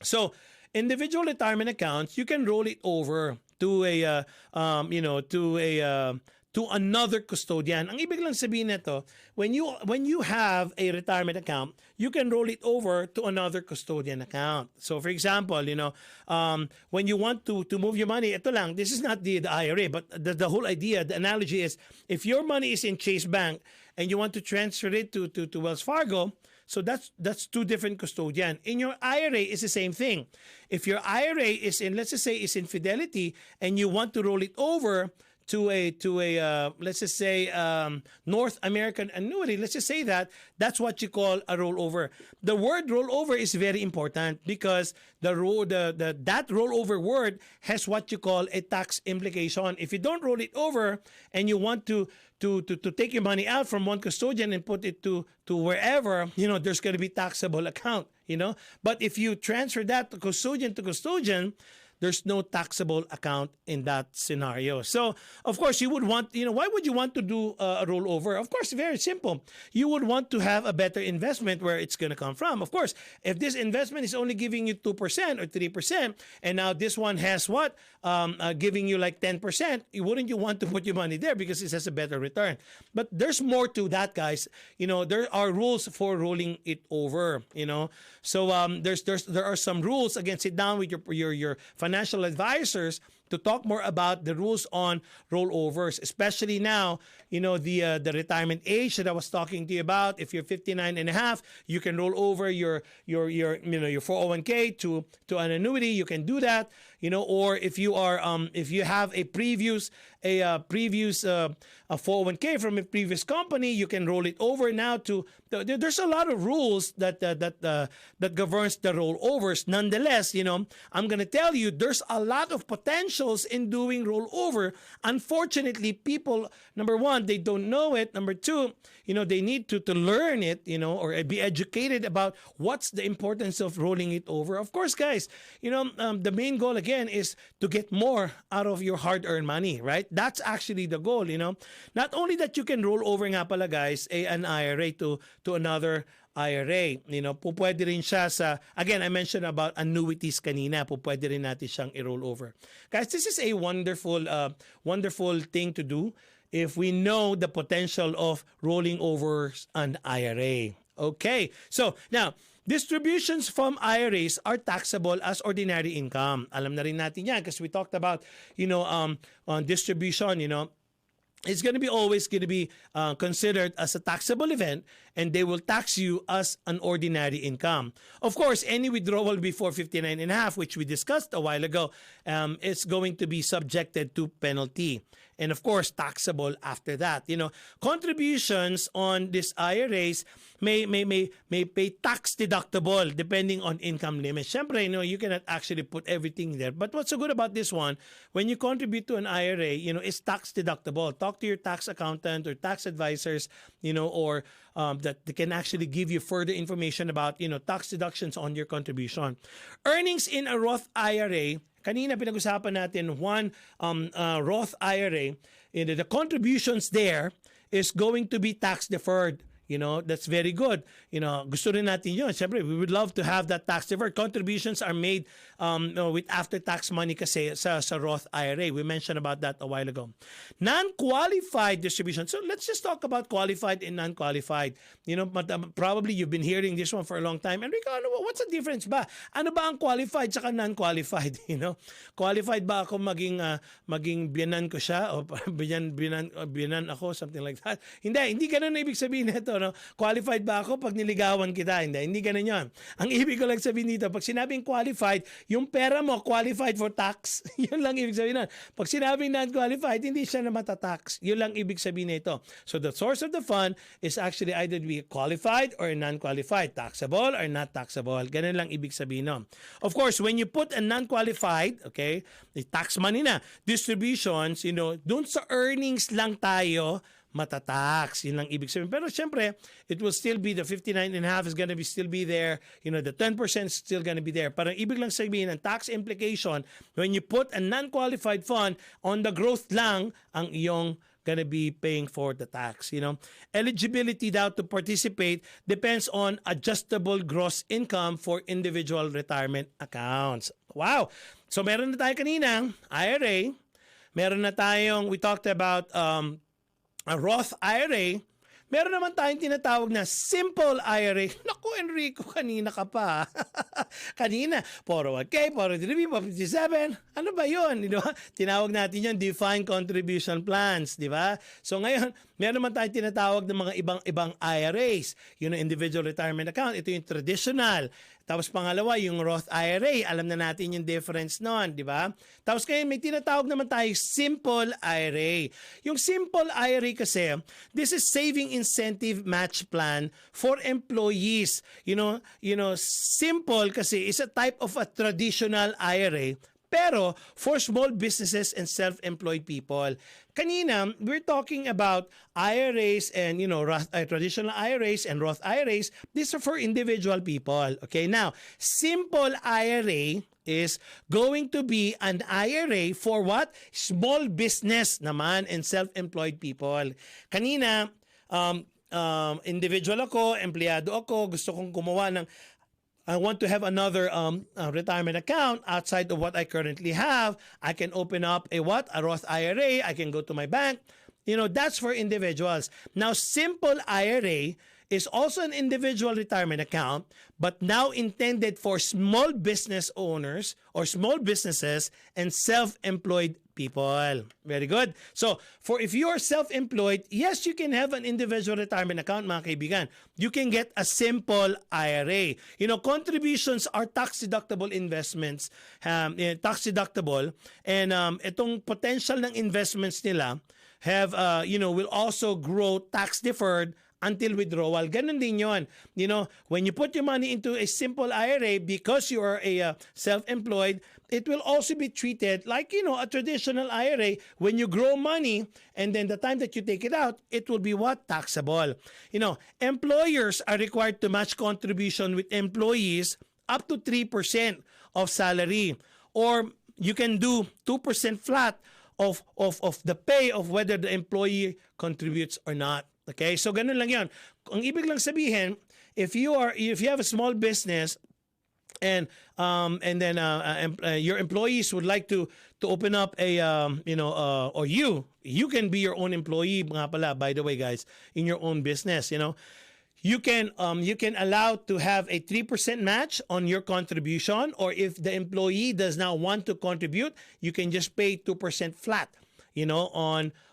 So individual retirement accounts, you can roll it over to to another custodian. Ang ibig lang sabihin nito, when you have a retirement account, you can roll it over to another custodian account. So for example, when you want to move your money, ito lang, this is not the IRA, but the whole idea, the analogy is, if your money is in Chase Bank and you want to transfer it to Wells Fargo, so that's two different custodian. In your IRA, it's the same thing. If your IRA is in, let's just say, is in Fidelity, and you want to roll it over to a let's just say North American annuity, let's just say that's what you call a rollover. The word rollover is very important because that rollover word has what you call a tax implication. If you don't roll it over and you want to take your money out from one custodian and put it to wherever, there's going to be taxable account, But if you transfer that to custodian, there's no taxable account in that scenario. So, of course, you would want, why would you want to do a rollover? Of course, very simple. You would want to have a better investment where it's going to come from. Of course, if this investment is only giving you 2% or 3%, and now this one has what? Giving you like 10%, wouldn't you want to put your money there because it has a better return? But there's more to that, guys. There are rules for rolling it over, So there are some rules. Again, sit down with your financial advisors to talk more about the rules on rollovers, especially now, the retirement age that I was talking to you about. If you're 59 and a half, you can roll over your 401k to an annuity. You can do that, or if you are if you have a previous 401k from a previous company, you can roll it over now to. There's a lot of rules that governs the rollovers. Nonetheless, I'm gonna tell you, there's a lot of potentials in doing rollover. Unfortunately, people, number one, they don't know it. Number two, they need to learn it, or be educated about what's the importance of rolling it over. Of course, guys, the main goal again is to get more out of your hard-earned money, right? That's actually the goal, Not only that you can roll over nga pala, guys, an IRA to another IRA, pwede rin siya sa, again, I mentioned about annuities kanina, pwede rin natin siyang i-roll over. Guys, this is a wonderful thing to do if we know the potential of rolling over an IRA. Okay, so now, distributions from IRAs are taxable as ordinary income. Alam na rin natin yan because we talked about, on distribution, it's always going to be considered as a taxable event, and they will tax you as an ordinary income. Of course, any withdrawal before 59 and a half, which we discussed a while ago, is going to be subjected to penalty. And of course, taxable after that. Contributions on these IRAs may pay tax deductible depending on income limits. Siyempre, you cannot actually put everything there. But what's so good about this one, when you contribute to an IRA, it's tax deductible. Talk to your tax accountant or tax advisors, or that they can actually give you further information about, tax deductions on your contribution. Earnings in a Roth IRA, kanina pinag-usapan natin one Roth IRA, the contributions there is going to be tax deferred. That's very good. Gusto rin natin yun. Siyempre, we would love to have that tax deferred. Contributions are made with after-tax money kasi sa Roth IRA. We mentioned about that a while ago. Non-qualified distribution. So let's just talk about qualified and non-qualified. Probably you've been hearing this one for a long time. Enrico, what's the difference ba? Ano ba ang qualified saka non-qualified? Qualified ba ako maging biyanan ko siya o biyanan ako, something like that? Hindi ganun na ibig sabihin nito. no? Qualified ba ako pag niligawan kita? Hindi ganun yun. Ang ibig ko lang sabihin dito, pag sinabing qualified, yung pera mo qualified for tax. Yun lang ibig sabihin nun. Pag sinabing non-qualified, hindi siya na matatax. Yun lang ibig sabihin nito. So the source of the fund is actually either to be qualified or non-qualified, taxable or not taxable. Ganun lang ibig sabihin nun. Of course, when you put a non-qualified, okay, tax money na, distributions, dun sa earnings lang tayo matatax. Yun lang ibig sabihin. Pero syempre, it will still be the 59.5 is gonna still be there. The 10% is still gonna be there. Parang ibig lang sabihin, ang tax implication, when you put a non-qualified fund, on the growth lang ang iyong gonna be paying for the tax. Eligibility daw to participate depends on adjustable gross income for individual retirement accounts. Wow! So meron na tayo kanina, IRA. Meron na tayong, we talked about a Roth Ira. Meron naman tayong tinatawag na simple IRA. Naku, Enrico, kanina ka pa. Kanina, 401k, 403b, 457. Ano ba yun? Tinawag natin yun, defined contribution plans. Di ba? So ngayon, meron naman tayong tinatawag ng mga ibang IRAs. Yung individual retirement account, ito yung traditional. Tapos pangalawa, yung Roth IRA. Alam na natin yung difference nun, di ba? Tapos ngayon, may tinatawag naman tayo simple IRA. Yung simple IRA kasi, this is saving incentive match plan for employees. Simple kasi is a type of a traditional IRA, pero for small businesses and self-employed people. Kanina, we're talking about IRAs and, traditional IRAs and Roth IRAs. These are for individual people. Okay, now, simple IRA is going to be an IRA for what? Small business naman and self-employed people. Kanina, individual ako, empleyado ako, gusto kong gumawa ng I want to have another retirement account outside of what I currently have. I can open up a Roth IRA. I can go to my bank. That's for individuals. Now, simple IRA is also an individual retirement account, but now intended for small business owners or small businesses and self-employed people. Very good. So, if you are self-employed, yes, you can have an individual retirement account, mga kaibigan. You can get a simple IRA. Contributions are tax-deductible investments, tax-deductible, and itong potential ng investments nila will also grow tax-deferred until withdrawal. Ganun din yon. When you put your money into a simple IRA, because you are a self-employed, it will also be treated like, a traditional IRA. When you grow money, and then the time that you take it out, it will be what? Taxable. Employers are required to match contribution with employees up to 3% of salary. Or you can do 2% flat of the pay of whether the employee contributes or not. Okay? So ganun lang 'yon. Ang ibig lang sabihin, if you have a small business and then your employees would like to open up a or you can be your own employee nga pala, by the way, guys, in your own business, you can allow to have a 3% match on your contribution, or if the employee does not want to contribute, you can just pay 2% flat,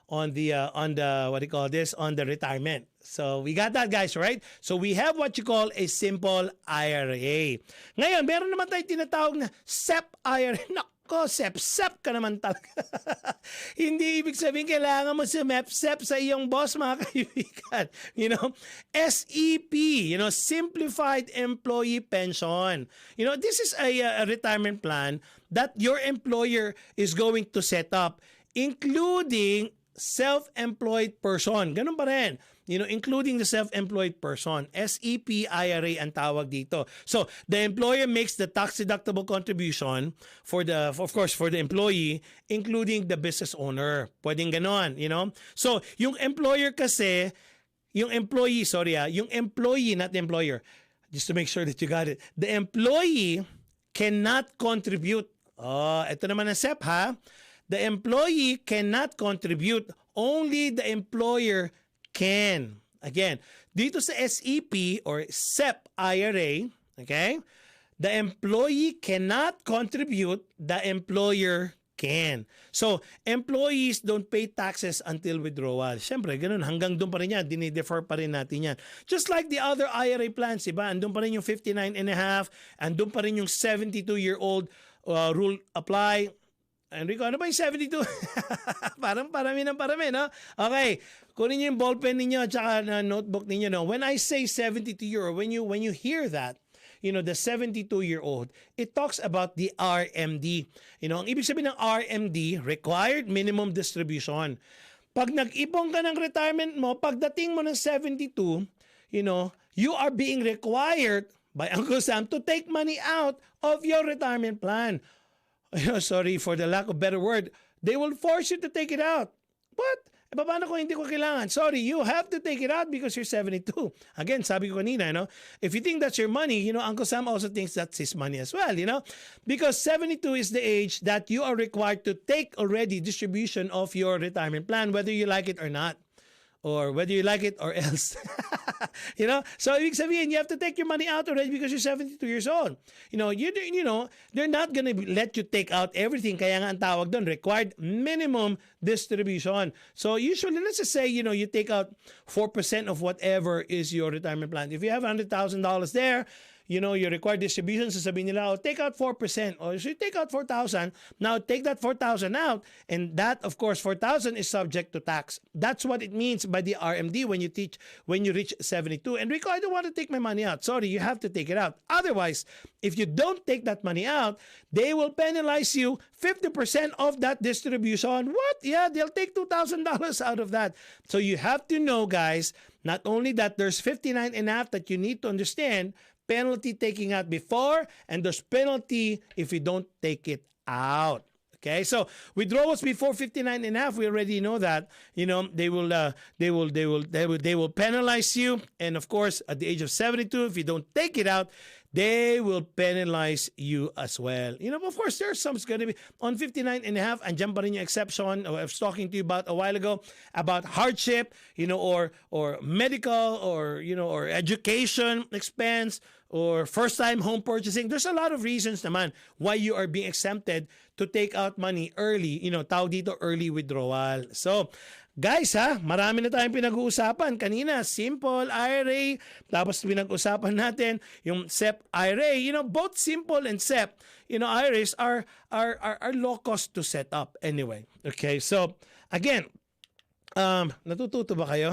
on the on the retirement. So we got that, guys, right? So we have what you call a simple IRA. Ngayon, meron naman tayong tinatawag na SEP IRA. Nako, SEP ka naman talaga. Hindi ibig sabihin kailangan mo SEP sa iyong boss, mga kaibigan. SEP, Simplified Employee Pension. This is a retirement plan that your employer is going to set up, including self-employed person. Ganun pa rin. Including the self-employed person. SEP IRA ang tawag dito. So, the employer makes the tax-deductible contribution for the employee, including the business owner. Pwedeng ganon, So, yung employer kasi, yung employee, not the employer. Just to make sure that you got it. The employee cannot contribute. Ito naman ang SEP, ha? The employee cannot contribute. Only the employer can. Again, dito sa SEP or SEP IRA, okay, the employee cannot contribute, the employer can. So, employees don't pay taxes until withdrawal. Siyempre, ganun. Hanggang doon pa rin yan. Dinidefer pa rin natin yan. Just like the other IRA plans, diba? Andun pa rin yung 59 and a half. Andun pa rin yung 72-year-old rule apply. Enrico, ano ba yung 72? Parang parami, no? Okay. Kunin niyo yung ballpen ninyo at saka notebook ninyo. No? When I say 72 year, when you hear that, the 72-year-old, it talks about the RMD. Ang ibig sabihin ng RMD, Required Minimum Distribution. Pag nag-ipon ka ng retirement mo, pagdating mo ng 72, you are being required by Uncle Sam to take money out of your retirement plan. Sorry for the lack of better word. They will force you to take it out. What? Paano kung hindi ko kailangan? Sorry, you have to take it out because you're 72. Again, sabi ko kanina, if you think that's your money, Uncle Sam also thinks that's his money as well, because 72 is the age that you are required to take already distribution of your retirement plan, whether you like it or not. Or whether you like it or else. So ibig sabihin, you have to take your money out already because you're 72 years old. They're not gonna let you take out everything. Kaya nga ang tawag doon, required minimum distribution. So usually, let's just say, you take out 4% of whatever is your retirement plan. If you have $100,000 there, your required distribution, sasabihin nila, take out 4%. Or so you take out 4,000. Now, take that 4,000 out. And that, of course, 4,000 is subject to tax. That's what it means by the RMD when you reach 72. Enrico, I don't want to take my money out. Sorry, you have to take it out. Otherwise, if you don't take that money out, they will penalize you 50% of that distribution. What? Yeah, they'll take $2,000 out of that. So you have to know, guys, not only that there's 59 and a half that you need to understand, penalty taking out before, and there's penalty if you don't take it out. Okay, so withdrawals before 59 and a half, we already know that. They will penalize you, and of course, at the age of 72, if you don't take it out, they will penalize you as well. Of course, there's some going to be on 59 and a half, and dyan pa rin yung exception I was talking to you about a while ago about hardship, or medical, or education expense, or first-time home purchasing. There's a lot of reasons naman why you are being exempted to take out money early, tawag dito early withdrawal. So, guys marami na tayong pinag-uusapan. Kanina, simple IRA, tapos pinag-usapan natin yung SEP IRA. Both simple and SEP, IRAs are low cost to set up anyway. Okay, so again, natututo ba kayo?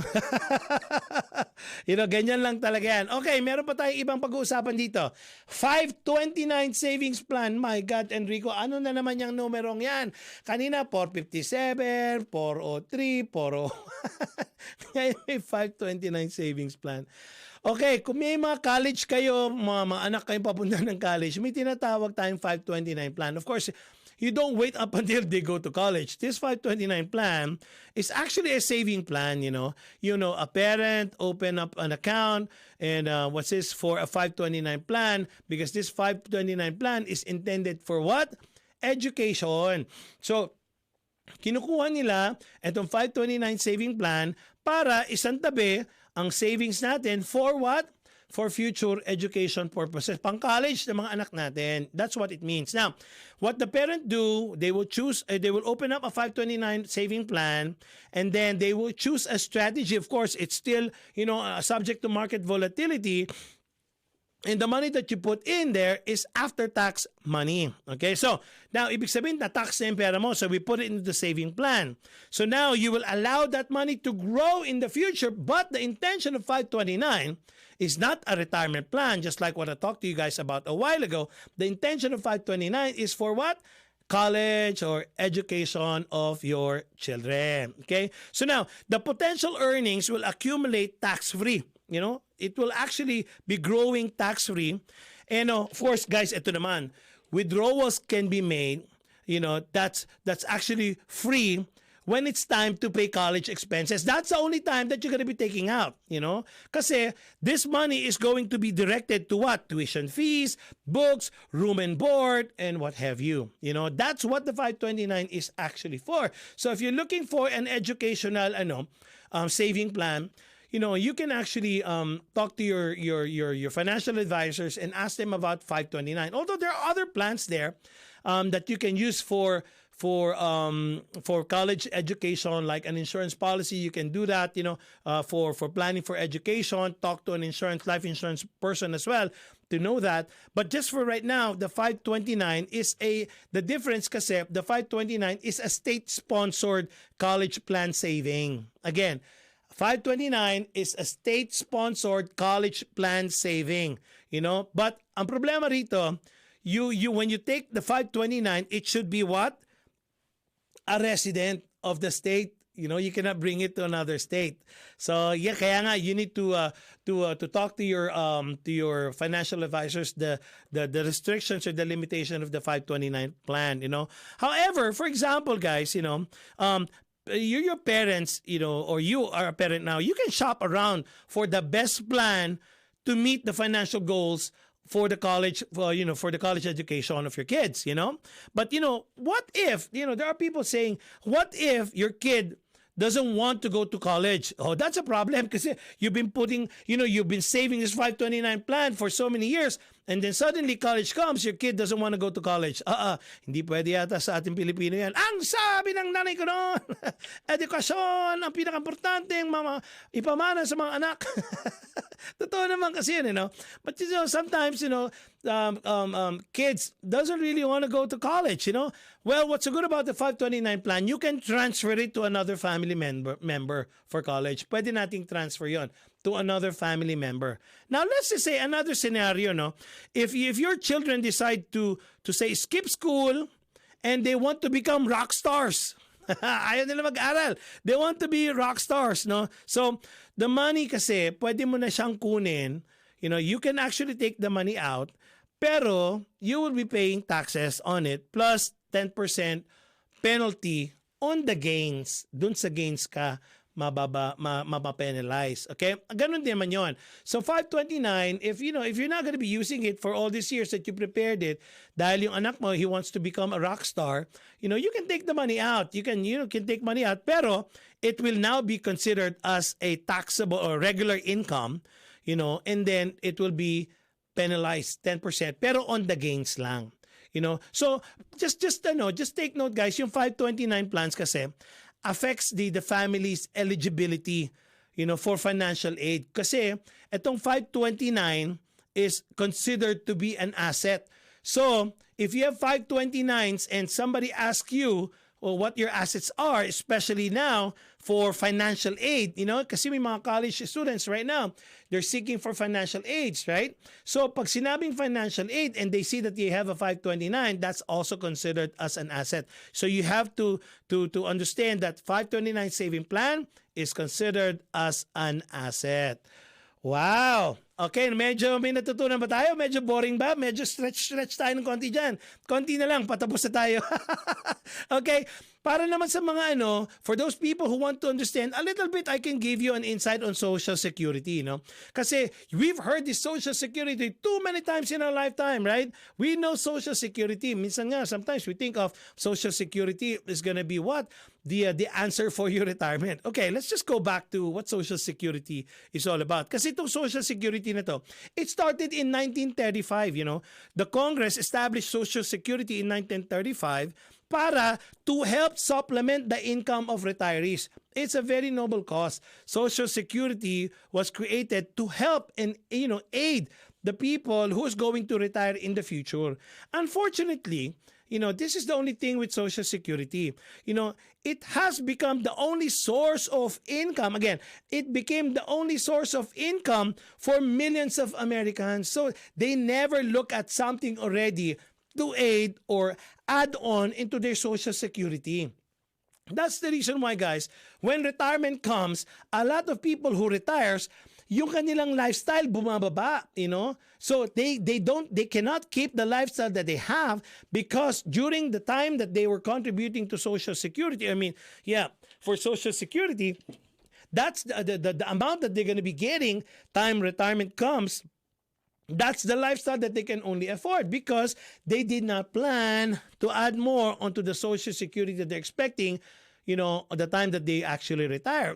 Ganyan lang talaga yan. Okay, meron pa tayong ibang pag-uusapan dito. 529 savings plan. My God, Enrico, ano na naman yung numerong yan? Kanina, 457, 403, 401. Ngayon may 529 savings plan. Okay, kung may mga college kayo, mga anak kayong papunta ng college, may tinatawag tayong 529 plan. Of course, you don't wait up until they go to college. This 529 plan is actually a saving plan, a parent open up an account and what's this for a 529 plan, because this 529 plan is intended for what? Education. So, kinukuha nila itong 529 saving plan para isang tabi ang savings natin for what? For future education purposes. Pang-college ng mga anak natin. That's what it means. Now, what the parent do, they will open up a 529 saving plan, and then they will choose a strategy. Of course, it's still, subject to market volatility. And the money that you put in there is after-tax money. Okay, so now, ibig sabihin, na-tax na yung pera mo, so we put it into the saving plan. So now, you will allow that money to grow in the future, but the intention of 529 is not a retirement plan, just like what I talked to you guys about a while ago. The intention of 529 is for what? College or education of your children. Okay, so now, the potential earnings will accumulate tax-free. It will actually be growing tax-free. And of course, guys, ito naman, withdrawals can be made, that's actually free when it's time to pay college expenses. That's the only time that you're going to be taking out, Kasi this money is going to be directed to what? Tuition fees, books, room and board, and what have you. That's what the 529 is actually for. So if you're looking for an educational saving plan, you can actually talk to your financial advisors and ask them about 529. Although there are other plans there that you can use for for college education, like an insurance policy, you can do that. For planning for education, talk to an life insurance person as well to know that. But just for right now, the 529 is the difference kasi the 529 is a state-sponsored college plan saving. Again, 529 is a state-sponsored college plan saving. But ang problema rito, when you take the 529, it should be what? A resident of the state. You cannot bring it to another state. So yeah, kaya nga you need to talk to your financial advisors the restrictions or the limitation of the 529 plan. However, for example, guys, you're your parents, or you are a parent now, you can shop around for the best plan to meet the financial goals for the college, for the college education of your kids, But, what if, there are people saying, what if your kid doesn't want to go to college? Oh, that's a problem because you've been saving this 529 plan for so many years, and then suddenly college comes, your kid doesn't want to go to college. Hindi pwede yata sa ating Pilipino yan. Ang sabi ng nanay ko noon, edukasyon ang pinaka-importanteng ipamana sa mga anak. Totoo naman kasi yun, But sometimes, kids doesn't really want to go to college, Well, what's so good about the 529 plan, you can transfer it to another family member for college. Pwede nating transfer yon to another family member. Now, let's just say another scenario, If your children decide to say skip school and they want to become rock stars. Ayaw nila mag-aral. They want to be rock stars, So, the money kasi, pwede mo na siyang kunin. You can actually take the money out, pero you will be paying taxes on it plus 10% penalty on the gains. Dun sa gains ka mapapenalize. Okay? Ganun din man yon. So 529, if you're not going to be using it for all these years that you prepared it, dahil yung anak mo, he wants to become a rock star, you can take the money out. You can take money out, pero it will now be considered as a taxable or regular income, and then it will be penalized 10%, pero on the gains lang. So just take note, guys, yung 529 plans kasi affects the family's eligibility, for financial aid. Kasi itong 529 is considered to be an asset. So, if you have 529s and somebody asks you, what your assets are, especially now for financial aid, kasi may mga college students right now, they're seeking for financial aids, right? So pag sinabing financial aid and they see that you have a 529, that's also considered as an asset. So you have to understand that 529 saving plan is considered as an asset. Wow! Okay, medyo may natutunan ba tayo? Medyo boring ba? Medyo stretch tayo ng konti dyan. Konti na lang, patapos na tayo. Okay, para naman sa mga for those people who want to understand a little bit, I can give you an insight on Social Security, Kasi we've heard this Social Security too many times in our lifetime, right? We know Social Security. Minsan nga, sometimes we think of Social Security is gonna be what? The answer for your retirement. Okay, let's just go back to what Social Security is all about. Kasi itong Social Security na to, it started in 1935, The Congress established Social Security in 1935 para to help supplement the income of retirees. It's a very noble cause. Social Security was created to help and aid the people who's going to retire in the future. Unfortunately, this is the only thing with Social Security. It has become the only source of income. Again, it became the only source of income for millions of Americans. So they never look at something already to aid or add on into their Social Security. That's the reason why, guys, when retirement comes, a lot of people who retires, yung kanilang lifestyle bumababa, So they cannot keep the lifestyle that they have because during the time that they were contributing to Social Security, for Social Security, that's the amount that they're going to be getting time retirement comes. That's the lifestyle that they can only afford because they did not plan to add more onto the Social Security that they're expecting, at the time that they actually retire.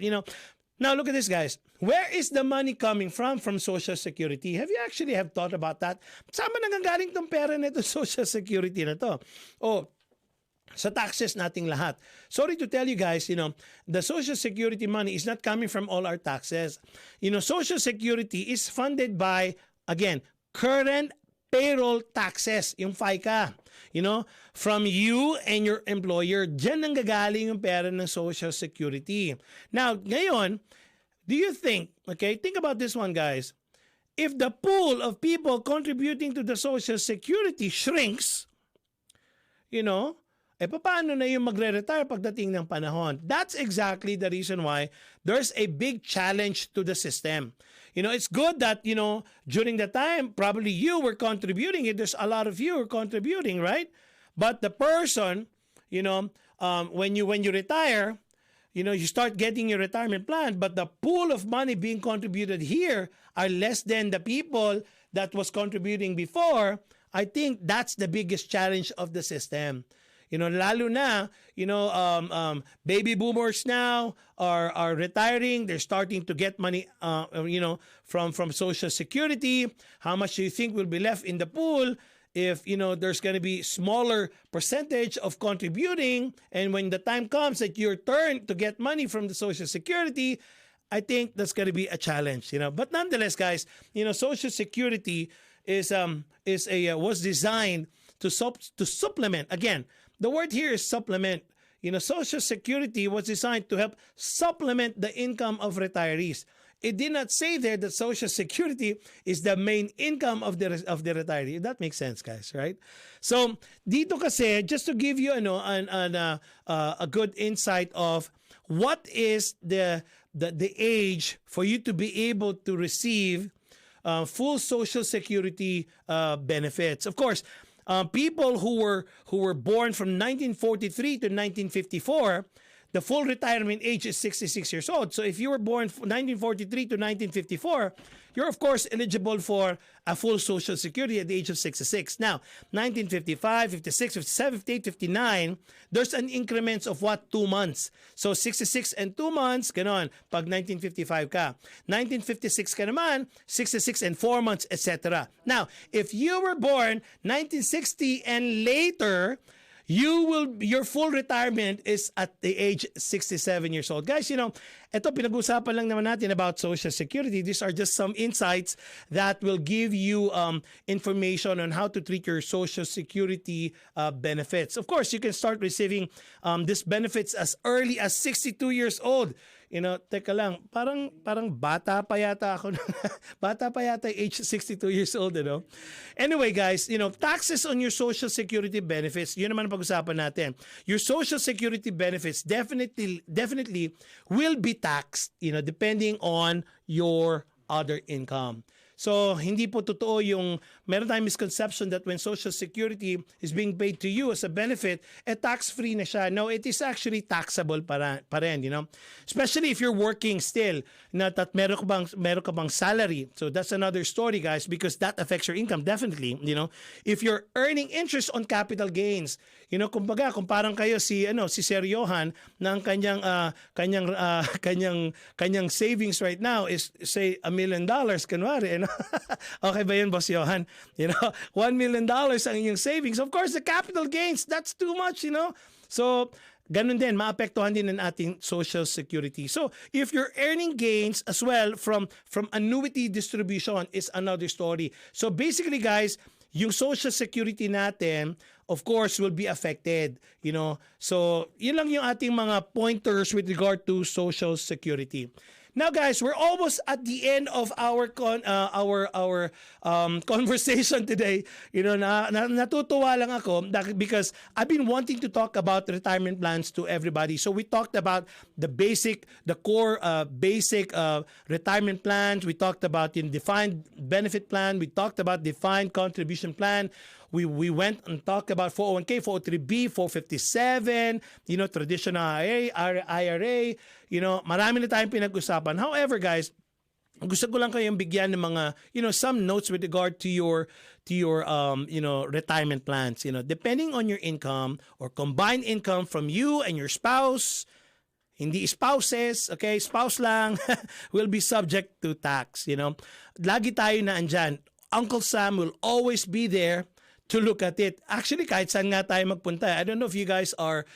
Now look at this, guys. Where is the money coming from Social Security? Have you actually thought about that? Saan ba nanggagaling tong pera nito Social Security na to? Oh, sa taxes nating lahat. Sorry to tell you guys, the Social Security money is not coming from all our taxes. Social Security is funded by, again, current payroll taxes, yung FICA. From you and your employer. Diyan nang gagaling yung pera ng Social Security. Now, ngayon, do you think, think about this one, guys. If the pool of people contributing to the Social Security shrinks, paano na yung magre-retire pagdating ng panahon? That's exactly the reason why there's a big challenge to the system. It's good that, during the time, probably you were contributing. There's a lot of you who are contributing, right? But the person, when you retire, you start getting your retirement plan, but the pool of money being contributed here are less than the people that was contributing before. I think that's the biggest challenge of the system. Lalo na, baby boomers now are retiring. They're starting to get money, from Social Security. How much do you think will be left in the pool if, there's going to be smaller percentage of contributing? And when the time comes that your turn to get money from the Social Security, I think that's going to be a challenge, But nonetheless, guys, Social Security was designed to supplement. Again, the word here is supplement. Social Security was designed to help supplement the income of retirees. It did not say there that Social Security is the main income of the retiree. That makes sense, guys, right? So, dito kasi, just to give you a good insight of what is the age for you to be able to receive full Social Security benefits. Of course, people who were born from 1943 to 1954, the full retirement age is 66 years old. So if you were born from 1943 to 1954, you're of course eligible for a full Social Security at the age of 66. Now, 1955, 56, 57, 58, 59, there's an increment of 2 months. So 66 and 2 months, ganon, pag 1955 ka. 1956 ka naman, 66 and 4 months, etc. Now, if you were born 1960 and later, your full retirement is at the age 67 years old. Guys, ito pinag-usapan lang naman natin about Social Security. These are just some insights that will give you information on how to treat your Social Security benefits. Of course, you can start receiving these benefits as early as 62 years old. Teka lang, parang bata pa yata ako. Bata pa yata age 62 years old, Anyway, guys, taxes on your Social Security benefits, yun naman pag-usapan natin. Your Social Security benefits definitely will be taxed, depending on your other income. So, hindi po totoo yung meron tayong misconception that when Social Security is being paid to you as a benefit, tax-free na siya. No, it is actually taxable pa rin, Especially if you're working still, that meron ka bang salary. So, that's another story, guys, because that affects your income, definitely, If you're earning interest on capital gains, kumbaga, kung parang kayo si Sir Johan na ang kanyang savings right now is say $1 million, kunwari, Okay ba yun, Boss Johan? $1 million ang inyong savings. Of course, the capital gains, that's too much, So, ganun din, maapektuhan din ng ating Social Security. So, if you're earning gains as well from annuity distribution is another story. So, basically, guys, yung Social Security natin, of course, will be affected, So, yun lang yung ating mga pointers with regard to Social Security. Now, guys, we're almost at the end of our conversation today. Natutuwa lang ako because I've been wanting to talk about retirement plans to everybody. So we talked about the core basic retirement plans. We talked about defined benefit plan. We talked about defined contribution plan. We went and talked about 401k, 403b, 457, traditional IRA, marami na tayong pinag-usapan. However, guys, gusto ko lang kayong bigyan ng mga, some notes with regard to your retirement plans. Depending on your income or combined income from you and your spouse, hindi spouses, okay, spouse lang, will be subject to tax, Lagi tayo na andyan. Uncle Sam will always be there to look at it. Actually, kahit saan nga tayo magpunta. I don't know if you guys are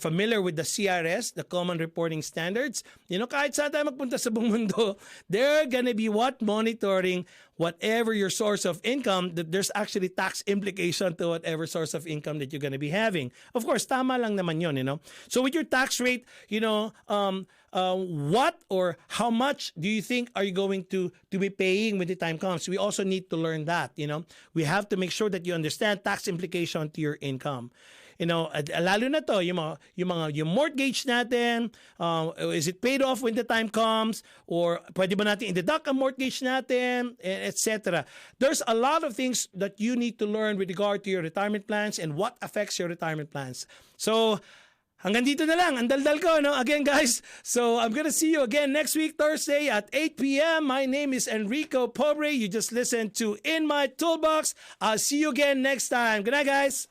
familiar with the CRS, the Common Reporting Standards. You know, kahit saan tayo magpunta sa buong mundo, they're gonna be monitoring whatever your source of income, that there's actually tax implication to whatever source of income that you're gonna be having. Of course, tama lang naman yun, you know. So with your tax rate, you know, what or how much do you think are you going to be paying when the time comes? We also need to learn that, you know. We have to make sure that you understand tax implication to your income. You know, lalo na to, yung mortgage natin, is it paid off when the time comes? Or pwede ba natin i-deduct ang mortgage natin, etc. There's a lot of things that you need to learn with regard to your retirement plans and what affects your retirement plans. So, hanggang dito na lang, ang daldal ko, no? Again, guys, so I'm gonna see you again next week, Thursday at 8 p.m. My name is Enrico Pobre. You just listened to In My Toolbox. I'll see you again next time. Good night, guys.